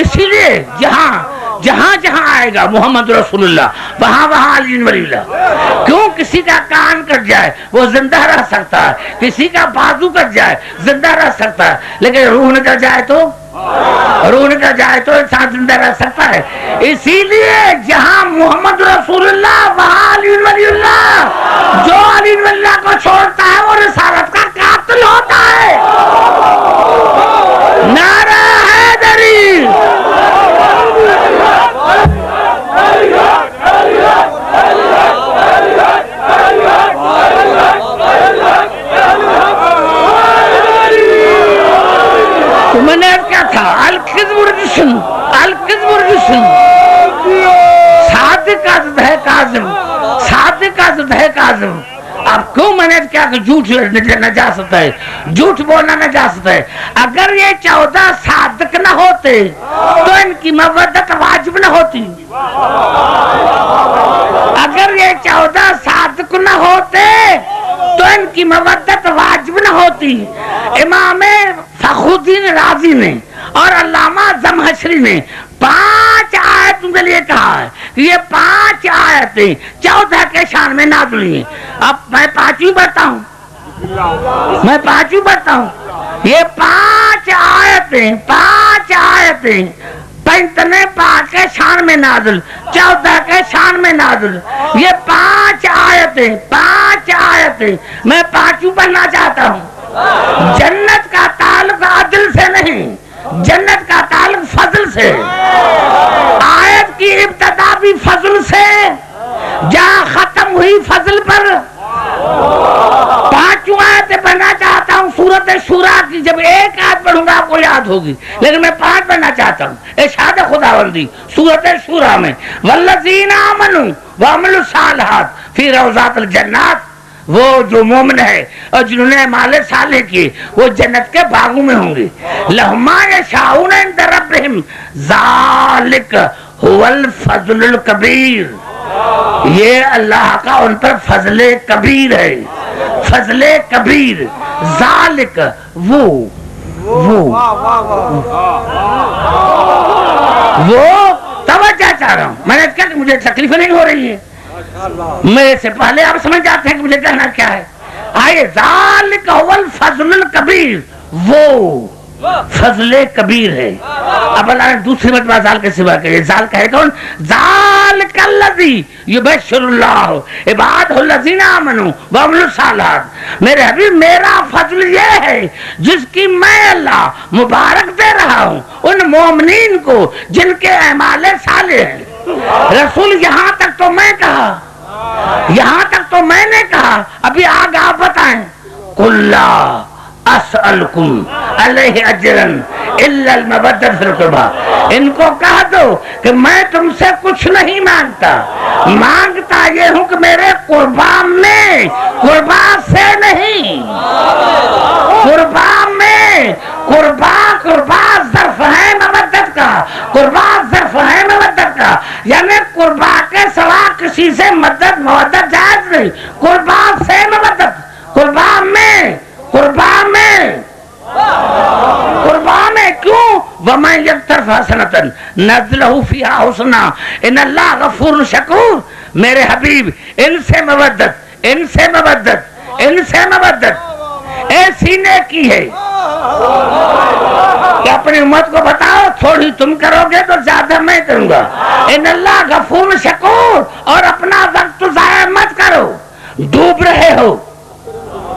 اسی لیے جہاں آئے گا محمد رسول اللہ وہاں علی ولی اللہ. کیوں؟ کسی کا کان کٹ جائے وہ زندہ رہ سکتا ہے, کسی کا بازو کٹ جائے زندہ رہ سکتا ہے, لیکن روح نکل جائے تو انسان زندہ رہ سکتا ہے. اسی لیے جہاں محمد رسول اللہ وہاں علی ولی اللہ. جو علی ولی اللہ کو چھوڑتا ہے وہ رسالت کا قاتل ہوتا ہے. نعرہ حیدری. تو میں نے کیا تھا الکذب رجسن صادق کا ضد ہے کاذب. اب کیوں میں نے کیا کہ جھوٹ نجاست ہے, جھوٹ بولنا نجاست ہے. اگر یہ 14 صادق نہ ہوتے تو ان کی مودت واجب نہ ہوتی. اگر یہ 14 صادق نہ ہوتے تو ان کی مودت واجب نہ ہوتی. امام فخر الدین رازی نے اور علامہ زمخشری نے 5 آیتوں کے لیے کہا ہے کہ یہ 5 آیتیں 14 کے شان میں نازل ہوئی ہیں. اب میں 5ویں پڑھتا ہوں. یہ 5 آیتیں 55 پاک کے شان میں نازل, 14 کے شان میں نازل. یہ 5 آیتیں میں 5ویں پڑھنا چاہتا ہوں. جنت کا تعلق عدل سے نہیں, جنت کا تعلق فضل سے. آیت کی ابتدا بھی فضل سے, جہاں ختم ہوئی فضل پر. 5 آیتیں پڑھنا چاہتا ہوں سورۃ شورا کی. جب ایک آیت پڑھوں گا آپ کو یاد ہوگی, لیکن میں 5 پڑھنا چاہتا ہوں. ارشاد خداوندی سورۃ شورا میں والذین آمنوا وعملوا الصالحات فی روضات الجنات. وہ جو مومن ہے اور جنہوں نے اعمال صالح کیے وہ جنت کے باغوں میں ہوں گے. لہم ما یشاؤون عند ربہم ذالک هو الفضل الکبیر. یہ اللہ کا ان پر فضل کبیر ہے, فضل کبیر. ذالک وہ توجہ چاہ رہا ہوں. میں نے کہا کہ مجھے تکلیف نہیں ہو رہی ہے, میرے سے پہلے آپ سمجھ جاتے ہیں کہ مجھے کہنا کیا ہے. آئے ذالک هو الفضل الکبیر, وہ فضل کبیر ہے. اب اللہ نے دوسری مرتبہ ذال کے سوا کہ ذال کہے کون؟ ذالک الذی یبشر اللہ عبادہ الذین آمنوا وعملوا الصالحات. میرے حبیب میرا فضل یہ ہے جس کی میں اللہ مبارک دے رہا ہوں ان مومنین کو جن کے اعمال صالح ہیں. رسول یہاں تک تو میں نے کہا, ابھی آگے آپ بتائیں. قل لا اسألکم علیہ اجرا الا المودۃ فی القربى. ان کو کہہ دو کہ میں تم سے کچھ نہیں مانگتا یہ ہوں کہ میرے قربا میں, قربا سے نہیں, قربا ظرف ہے مودت کا, قربا ظرف ہے مودت کا. یعنی قربا کے سوا کسی سے مودت جائز نہیں. قربا سے مودت, قربا میں کیوں؟ وَمَنْ يَقْتَرْفْ حَسَنَةً نَزْلَهُ فِيهَا حُسْنًا إِنَّ اللَّهَ غَفُورٌ شَكُورٌ. میرے حبیب ان سے مودت ایسی نیکی ہے کہ اپنی امت کو بتاؤ تھوڑی تم کرو گے تو زیادہ میں کروں گا. ان اللہ غفور شکور. اور اپنا وقت ضائع مت کرو. ڈوب رہے ہو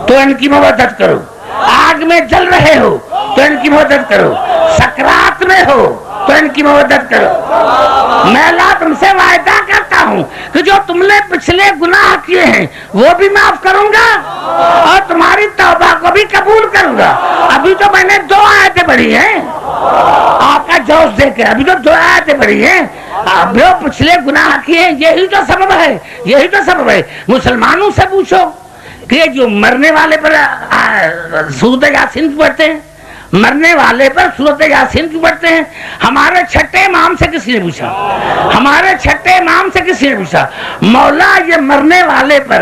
تو ان کی مدد کرو, آگ میں جل رہے ہو تو ان کی مدد کرو, سکرات میں ہو تو ان کی مدد کرو. میں اللہ تم سے وعدہ کرتا ہوں کہ جو تم نے پچھلے گناہ کیے ہیں وہ بھی معاف کروں گا اور تمہاری توبہ کو بھی قبول کروں گا. ابھی تو میں نے 2 آیتیں پڑھی ہیں, آپ کا جوش دیکھ کے ابھی تو 2 آیتیں پڑھی ہیں. اب جو پچھلے گناہ کیے ہیں یہی تو سبب ہے. مسلمانوں سے پوچھو کہ جو مرنے والے پر سورۃ یاسین پڑھتے ہیں, مرنے والے پر سورۃ یاسین کیوں پڑھتے ہیں؟ ہمارے چھٹے امام سے کسی نے پوچھا مولا یہ مرنے والے پر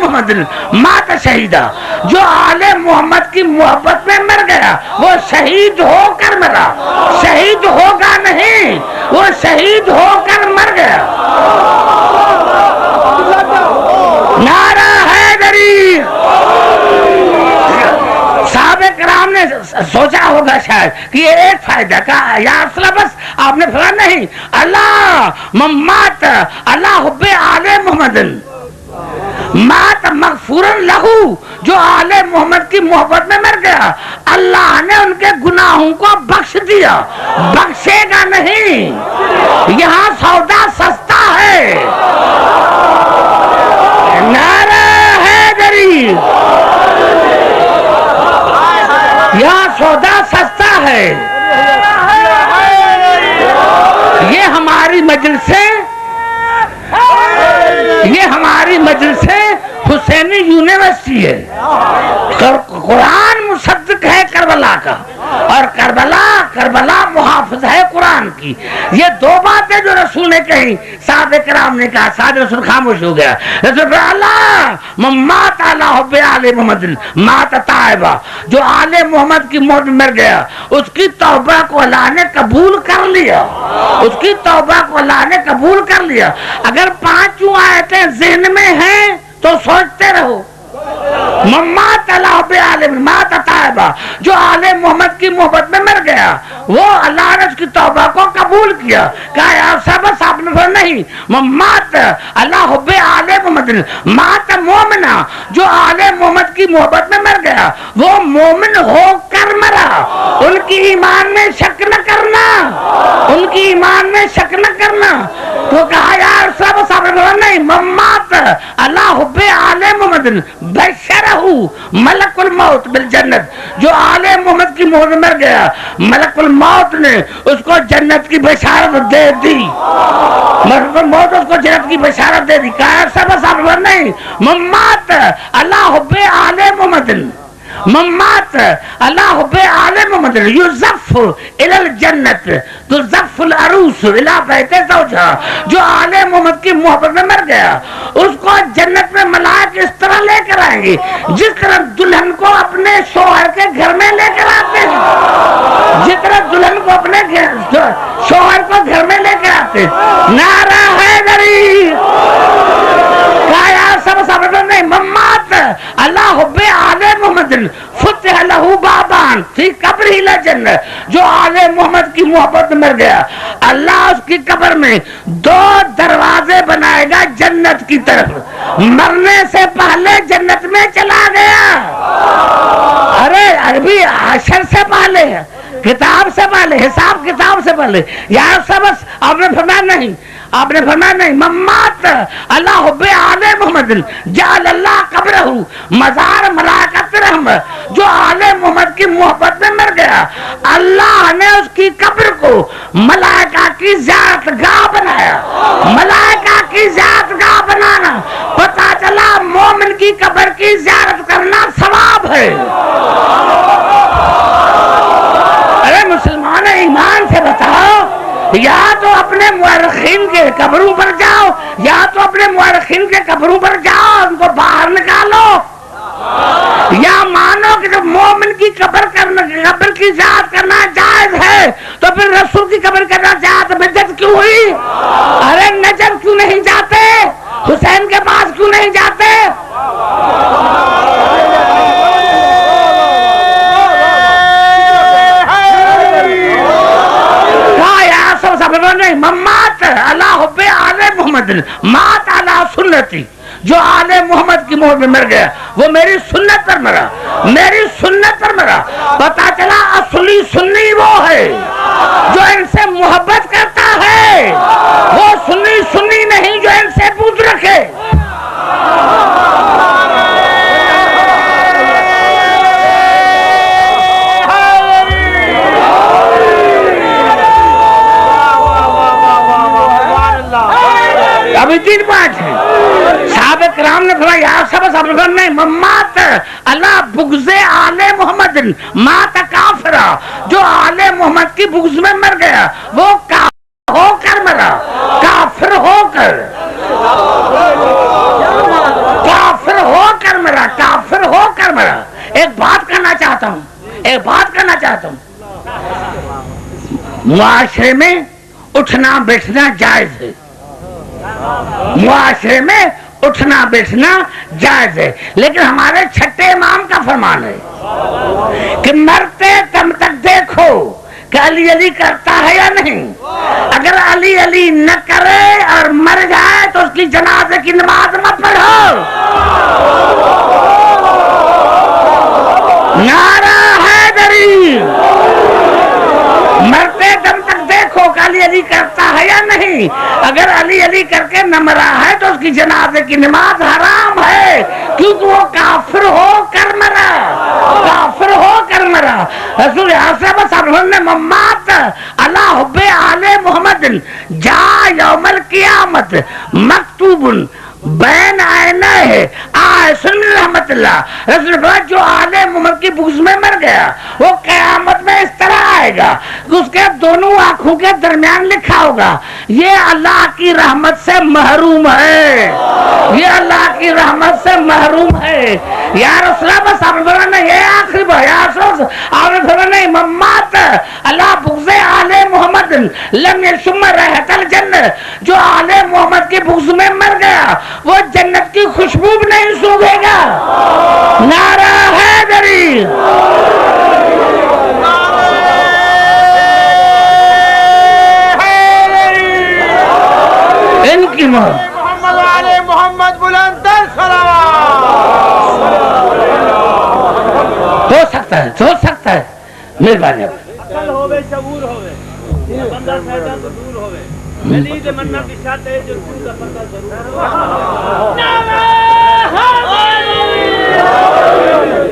محمد مات شہیدہ، جو آل محمد کی محبت میں مر گیا وہ شہید ہو کر مرا، شہید ہوگا نہیں، وہ شہید ہو کر مر گیا۔ نعرہ حیدری۔ صحابہ کرام نے سوچا ہوگا شاید کہ یہ ایک فائدہ کا یا اصلا، بس آپ نے فرمایا نہیں، اللہ مات اللہ حب آل محمد مات مغفورن لہو، جو آل محمد کی محبت میں مر گیا اللہ نے ان کے گناہوں کو بخش دیا، بخشے گا نہیں، یہاں سودا سستا ہے۔ نعرہ حیدری۔ یہاں سودا سستا ہے۔ یہ ہماری مجلس حسینی یونیورسٹی ہے، قرآن مصدق ہے کربلا کا، اور کربلا محافظ ہے قرآن کی۔ یہ دو باتیں جو رسول نے کہی، صحابہ کرام نے کہا، صحابہ رسول خاموش ہو گیا۔ رسول اللہ مات علی حب آل محمد مات طائبہ، جو آل محمد کی موت میں مر گیا اس کی توبہ کو اللہ نے قبول کر لیا، اس کی توبہ کو اللہ نے قبول کر لیا۔ اگر پانچوں آیتیں ذہن میں ہیں تو سوچتے رہو۔ مات اللہ حب آل مات طائبہ، جو آل محمد کی محبت میں مر گیا وہ اللہ نے اس کی توبہ کو قبول کیا۔ کہا یا صاحب صاحب نے فرمایا نہیں، مات اللہ حب آل محمد مات مومنہ، جو آل محمد کی محبت میں مر گیا وہ مومن ہو کر مرا، ان کی ایمان میں شک نہ کرنا، ان کی ایمان میں شک نہ کرنا۔ تو کہا یا صاحب صاحب نے فرمایا نہیں، مات اللہ حب آل محمد بشرہ ملک الموت بالجنت، جو آل محمد کی موت میں مر گیا ملک الموت نے اس کو جنت کی بشارت دے دی، ملک الموت اس کو جنت کی بشارت دے دی۔ کہا سب نہیں، مات اللہ حب آل محمد مات اللہ حب آل محمد یزف الی الجنت تزف العروس الی بیت زوجها، جو آل محمد کی محبت میں مر گیا اس کو جنت میں ملائکہ اس طرح لے کر آئیں گے جس طرح دلہن کو اپنے شوہر کے گھر میں لے کر آتے ہیں، جس طرح دلہن کو اپنے شوہر کو گھر میں لے کر آتے ہیں۔ نعرہ حیدری۔ نہیں، مات اللہ حب آل محمد فتح لہو بابان فی قبر الجنت، جو آل محمد کی محبت میں مر گیا اللہ اس کی قبر میں دو دروازے بنائے گا جنت کی طرف، مرنے سے پہلے جنت میں چلا گیا۔ ارے عربی حشر سے پہلے، کتاب سے پہلے، حساب کتاب سے پہلے۔ یار سب آپ نے فرمایا نہیں، آپ نے فرمایا نہیں، مات اللہ حب آل محمد جعل اللہ قبرہ مزار ملائکۃ رحمت، جو آل محمد کی محبت میں مر گیا اللہ نے اس کی قبر کو ملائکہ کی زیارت گاہ بنایا۔ ملائکہ کی زیارت گاہ بنانا، پتہ چلا مومن کی قبر کی زیارت کرنا ثواب ہے۔ ارے مسلمان ایمان سے بتاؤ، یا تو اپنے مورخین کے قبروں پر جاؤ، یا تو اپنے مورخین کے قبروں پر جاؤ ان کو باہر نکالو، یا مانو کہ جب مومن کی قبر کی زیارت کرنا جائز ہے تو پھر رسول کی قبر کرنا جائز بدعت کیوں ہوئی؟ ارے نجف کیوں نہیں جاتے؟ حسین کے پاس کیوں نہیں جاتے؟ نہیں، مات اللہ حب آل محمد مات علی سنتی، جو آل محمد کی موت میں مر گیا وہ میری سنت پر مرا، میری سنت پر مرا۔ پتا چلا اصلی سنی وہ ہے جو ان سے محبت کرتا ہے، وہ سنی نہیں جو ان سے بغض رکھے۔ ابھی 3 پوائنٹ ہیں۔ صحابہ کرام نے فرمایا یا صاحب نہیں، مات اللہ بغض آل محمد مات کافرہ، جو آل محمد کی بغض میں مر گیا وہ کافر ہو کر مرا، کافر ہو کر۔ کر مرا. ایک بات کرنا چاہتا ہوں, معاشرے میں اٹھنا بیٹھنا جائز ہے, معاشرے میں اٹھنا بیٹھنا جائز ہے, لیکن ہمارے چھٹے امام کا فرمان ہے کہ مرتے دم تک دیکھو کہ علی علی کرتا ہے یا نہیں. اگر علی علی نہ کرے اور مر جائے تو اس کی جنازے کی نماز مت پڑھو. نعرہ حیدری. مرتے دم تک دیکھو کہ علی علی کرتا ہے یا نہیں. اگر علی علی کر کے نہ مرا ہے تو اس کی جنازے کی نماز حرام ہے, کیونکہ وہ کافر ہو کر مرا, کافر ہو کر مرا. رسول اللہ ممات علی حب آل محمد جا یوم القیامت مکتوب بین عینیہ سن رحمت اللہ. رسول اللہ جو آل محمد کی بغض میں مر گیا وہ قیامت میں اس طرح آئے گا کہ اس کے دونوں آنکھوں کے درمیان لکھا ہوگا یہ اللہ کی رحمت سے محروم ہے, یہ اللہ کی رحمت سے محروم ہے. یا رسول اللہ بس آپ نے یہ آخری بیان آپ نے ممات اللہ بغض آل محمد لم یشم رائحۃ الجنہ, جو آل محمد کے بغض میں مر گیا وہ جنت کی خوشبو بھی نہیں سونگھے گا. نعرہ حیدری. ان کی محمد علی محمد بلند ہو سکتا ہے مہربانی.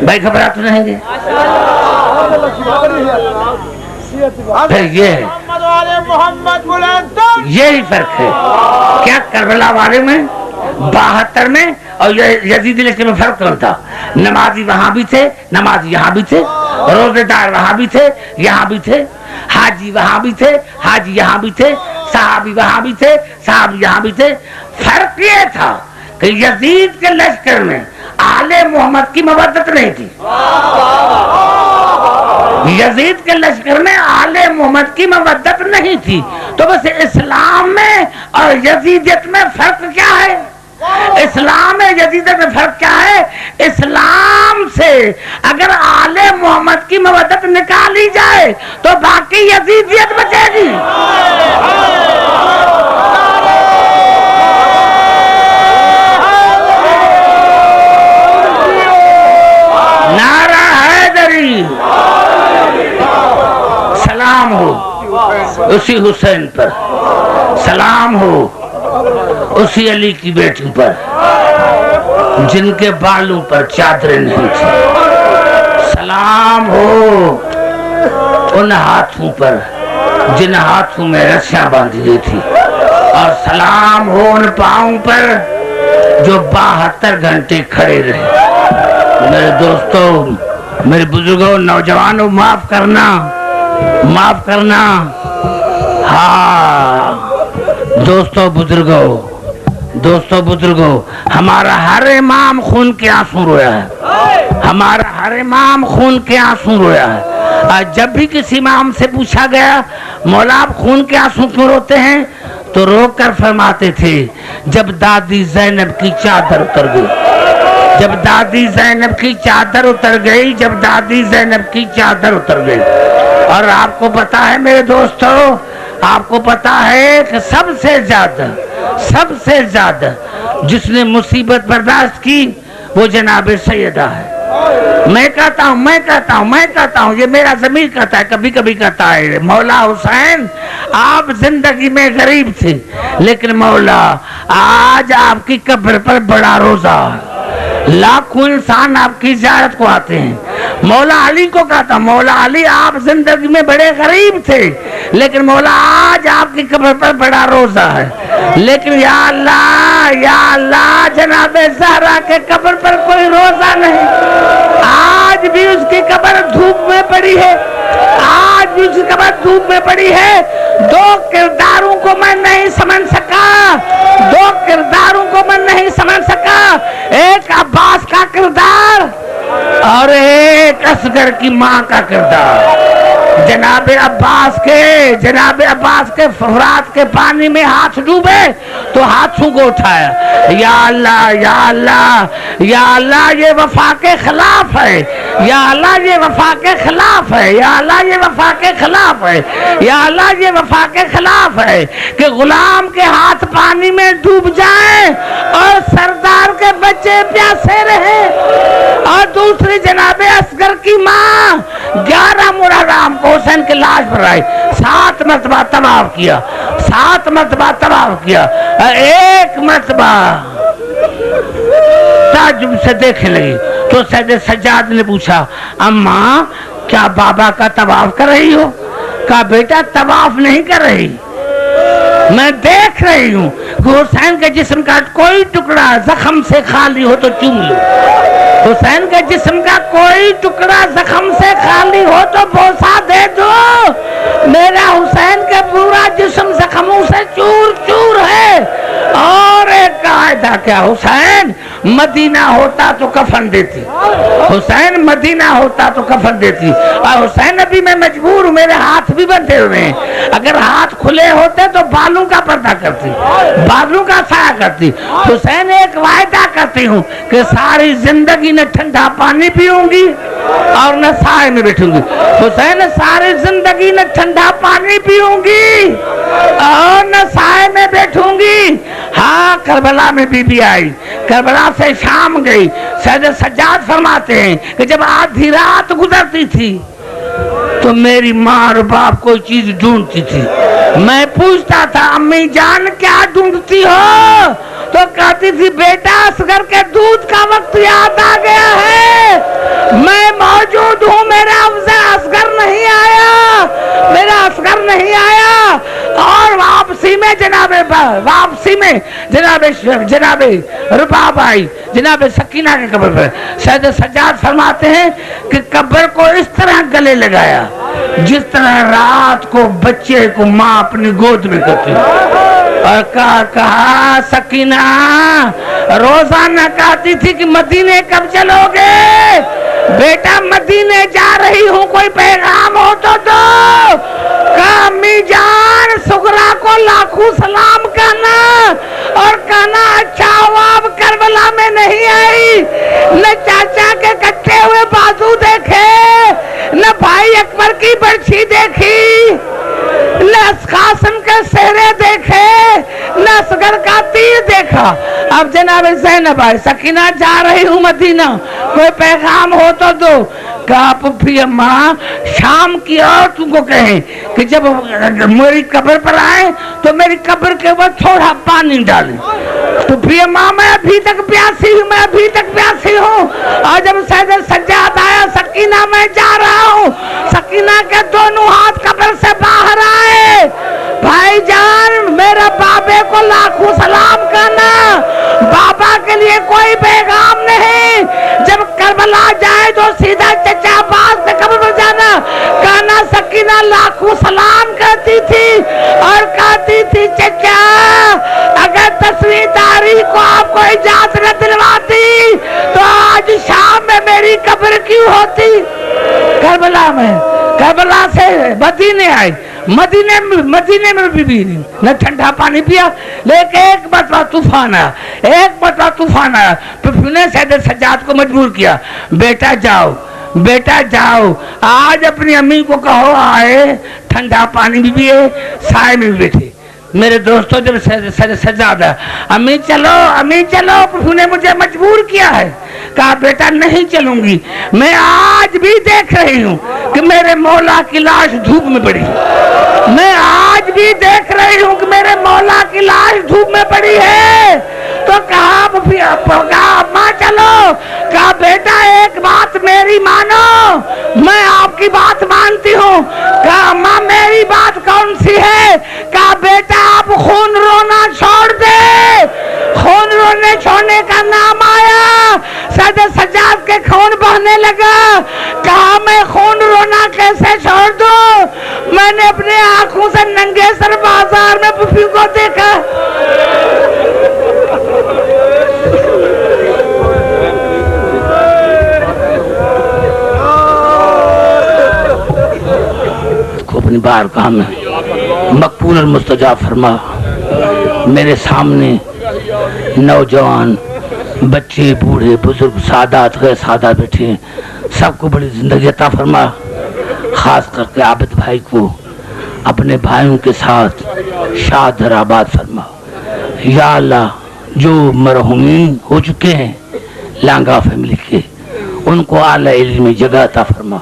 بھائی گھبرا تو نہیں گے. پھر یہ محمد بلند یہی فرق ہے کیا کربلا والے میں 72 میں اور یزید لشکر میں فرق کون تھا؟ نمازی وہاں بھی تھے, نمازی یہاں بھی تھے, روزے دار وہاں بھی تھے, یہاں بھی تھے, حاجی وہاں بھی تھے, حاجی یہاں بھی تھے, صحابی وہاں بھی تھے, صحابی یہاں بھی تھے. فرق یہ تھا کہ یزید کے لشکر میں آل محمد کی مودت نہیں تھی, یزید کے لشکر میں آل محمد کی مودت نہیں تھی. تو بس اسلام میں اور یزیدیت میں فرق کیا ہے؟ اسلام میں یزیدیت میں فرق کیا ہے؟ اسلام سے اگر آل محمد کی مودت نکالی جائے تو باقی یزیدیت بچے گی. نعرہ حیدری. سلام ہو اسی حسین پر, سلام ہو اسی علی کی بیٹی پر جن کے بالوں پر چادریں نہیں تھی. سلام ہو ان ہاتھوں پر جن ہاتھوں میں رسیاں باندھی گئی تھی, اور سلام ہو ان پاؤں پر جو 72 گھنٹے کھڑے رہے. میرے دوستوں, میرے بزرگوں, نوجوانوں, معاف کرنا. ہاں دوستوں بزرگوں, ہمارا ہر امام خون کے آنسو رویا ہے, ہمارا ہر امام خون کے آنسو رویا ہے. اور جب بھی کسی امام سے پوچھا گیا مولا آپ خون کے آنسو کیوں روتے ہیں تو رو کر فرماتے تھے جب دادی زینب کی چادر اتر گئی, جب دادی زینب کی چادر اتر گئی, جب دادی زینب کی چادر اتر گئی. اور آپ کو پتا ہے میرے دوستو, آپ کو پتا ہے کہ سب سے زیادہ جس نے مصیبت برداشت کی وہ جناب سیدہ ہے. میں کہتا ہوں یہ میرا ضمیر کہتا ہے, کبھی کبھی کہتا ہے مولا حسین آپ زندگی میں غریب تھے لیکن مولا آج آپ کی قبر پر بڑا روزہ ہے, لاکھوں انسان آپ کی زیارت کو آتے ہیں. مولا علی کو کہتا, مولا علی آپ زندگی میں بڑے غریب تھے لیکن مولا آج آپ کی قبر پر بڑا روزہ ہے. لیکن یا اللہ جناب زہرا کے قبر پر کوئی روزہ نہیں, آج بھی اس کی قبر دھوپ میں پڑی ہے, آج بھی اس کی قبر دھوپ میں پڑی ہے. 2 کرداروں کو میں نہیں سمجھ سکا, ایک عباس کا کردار اصغر کی ماں کا کردار. جناب عباس کے فرات کے پانی میں ہاتھ ڈوبے تو ہاتھوں کو اٹھایا. یا اللہ یا اللہ یا اللہ یہ وفا کے خلاف ہے, یا اللہ یہ وفا کے خلاف ہے, یا اللہ یہ وفا کے خلاف ہے, یا اللہ یہ وفا کے خلاف ہے کہ غلام کے ہاتھ پانی میں ڈوب جائیں اور سردار کے بچے پیاسے رہیں. اور دوسری جناب اصغر کی ماں 11 محرم کو حسین کی لاش پر آئی, 7 مرتبہ طواف کیا, 7 مرتبہ طواف کیا. ایک مرتبہ تعجب سے دیکھنے لگی تو سید سجاد نے پوچھا, اماں کیا بابا کا طواف کر رہی ہو؟ کہا بیٹا طواف نہیں کر رہی, میں دیکھ رہی ہوں کہ حسین کے جسم کا کوئی ٹکڑا زخم سے خالی ہو تو چوم لو, حسین کے جسم کا کوئی ٹکڑا زخم سے خالی ہو تو بوسہ دے دو. میرا حسین کا پورا جسم زخموں سے چور چور ہے. اور ایک قاعدہ کیا, حسین مدینہ ہوتا تو کفن دیتی, حسین مدینہ ہوتا تو کفن دیتی. اور حسین ابھی میں مجبور ہوں, میرے ہاتھ بھی بندھے ہوئے ہیں, اگر ہاتھ کھلے ہوتے تو بالوں کا پردہ کرتی, بالوں کا سایہ کرتی. حسین ایک وعدہ کرتی ہوں کہ ساری زندگی نہ ٹھنڈا پانی پیوں گی اور نہ سائے میں بیٹھوں گی. حسین ساری زندگی نہ ٹھنڈا پانی پیوں گی اور نہ سائے میں بیٹھوں گی. ہاں کربلا میں بی بی آئی, کربلا سے شام گئی. سید سجاد فرماتے ہیں کہ جب آدھی رات گزرتی تھی تو میری ماں اور باپ کوئی چیز ڈھونڈتی تھی. میں پوچھتا تھا امی جان کیا ڈھونڈتی ہو؟ تو کہتی تھی بیٹا اصغر کے دودھ کا وقت یاد آ گیا ہے, میں موجود ہوں, میرا اصغر نہیں آیا, میرا اصغر نہیں آیا. اور واپسی میں جناب رباب آئی جناب سکینہ کے قبر پر. سید سجاد فرماتے ہیں کہ قبر کو اس طرح گلے لگایا جس طرح رات کو بچے کو ماں اپنی گود میں کرتی, اور کہا سکینہ روزانہ کہتی تھی کہ مدینے کب چلو گے؟ بیٹا مدینے جا رہی ہوں, کوئی پیغام ہو تو دو. کہا امی جان سغرا کو لاکھوں سلام کہنا اور کہنا اچھا ہوا اب کربلا میں نہیں آئی. نہ چاچا کے کٹے ہوئے بازو دیکھے, نہ بھائی اکبر کی برچھی دیکھی, نہ قاسم کے سہرے دیکھے, نہ اصغر کا تیر دیکھا. اب جناب زینب آئی, سکینہ جا رہی ہوں مدینہ, کوئی پیغام ہو تو دو. کہا پھپھی اماں شام کی عورتوں کو کہیں کہ جب میری قبر پر آئے تو میری قبر کے اوپر تھوڑا پانی ڈالیں. پھپھی اماں میں ابھی تک پیاسی ہوں, میں ابھی تک پیاسی ہوں. اور جب سید سجاد آیا, سکینہ میں جا رہا ہوں, سکینہ کے دونوں ہاتھ قبر سے باہر آئے. بھائی جان میرا بابے کو لاکھوں سلام کرنا, بابا کے لیے کوئی پیغام نہیں. جب کربلا جائے تو سیدھا چچا عباس کے قبر پر جانا. کہنا سکینہ لاکھوں سلام کرتی تھی اور کہتی تھی چچا اگر 10ویں تاریخ کو آپ کو اجازت نہ دلواتی تو آج شام میں میری قبر کیوں ہوتی. کربلا میں, کربلا سے مدینے آئی, مدینے میں بھی نہ ٹھنڈا پانی پیا. لیکن ایک مرتبہ طوفان آیا, ایک مرتبہ طوفان آیا. پھر نے سید سجاد کو مجبور کیا, بیٹا جاؤ, بیٹا جاؤ, آج اپنی امی کو کہو آئے ٹھنڈا پانی بھی پیے, سائے میں بھی بیٹھے. میرے دوستوں جب سجاد ہے, امی چلو, امی چلو, پھر نے مجھے مجبور کیا ہے. کہا بیٹا نہیں چلوں گی, میں آج بھی دیکھ رہی ہوں کہ میرے مولا کی لاش دھوپ میں پڑی, میں آج بھی دیکھ رہی ہوں کہ میرے مولا کی لاش دھوپ میں پڑی ہے. تو کہا ماں چلو. کہا بیٹا ایک بات میری مانو, میں آپ کی بات مانتی ہوں. کہا ماں میری بات کون سی ہے؟ کہا بیٹا آپ خون رونا چھوڑ دے. خون رونے چھوڑنے کا نام آیا, سید سجاد کے خون بہنے لگا. کہا میں خون رونا کیسے چھوڑ دوں؟ میں نے اپنے آنکھوں سے ننگے سر بازار میں پھپھی کو دیکھا. اپنی بارگاہ میں مقبول اور مستجاب فرما. میرے سامنے نوجوان بچے بوڑھے بزرگ سادات غیر سادات بیٹھے ہیں, سب کو بڑی زندگی عطا فرما. خاص کر کے عابد بھائی کو اپنے بھائیوں کے ساتھ شاد اور آباد فرما. یا اللہ جو مرحومین ہو چکے ہیں لانگا فیملی کے, ان کو اعلیٰ علم میں جگہ عطا فرما.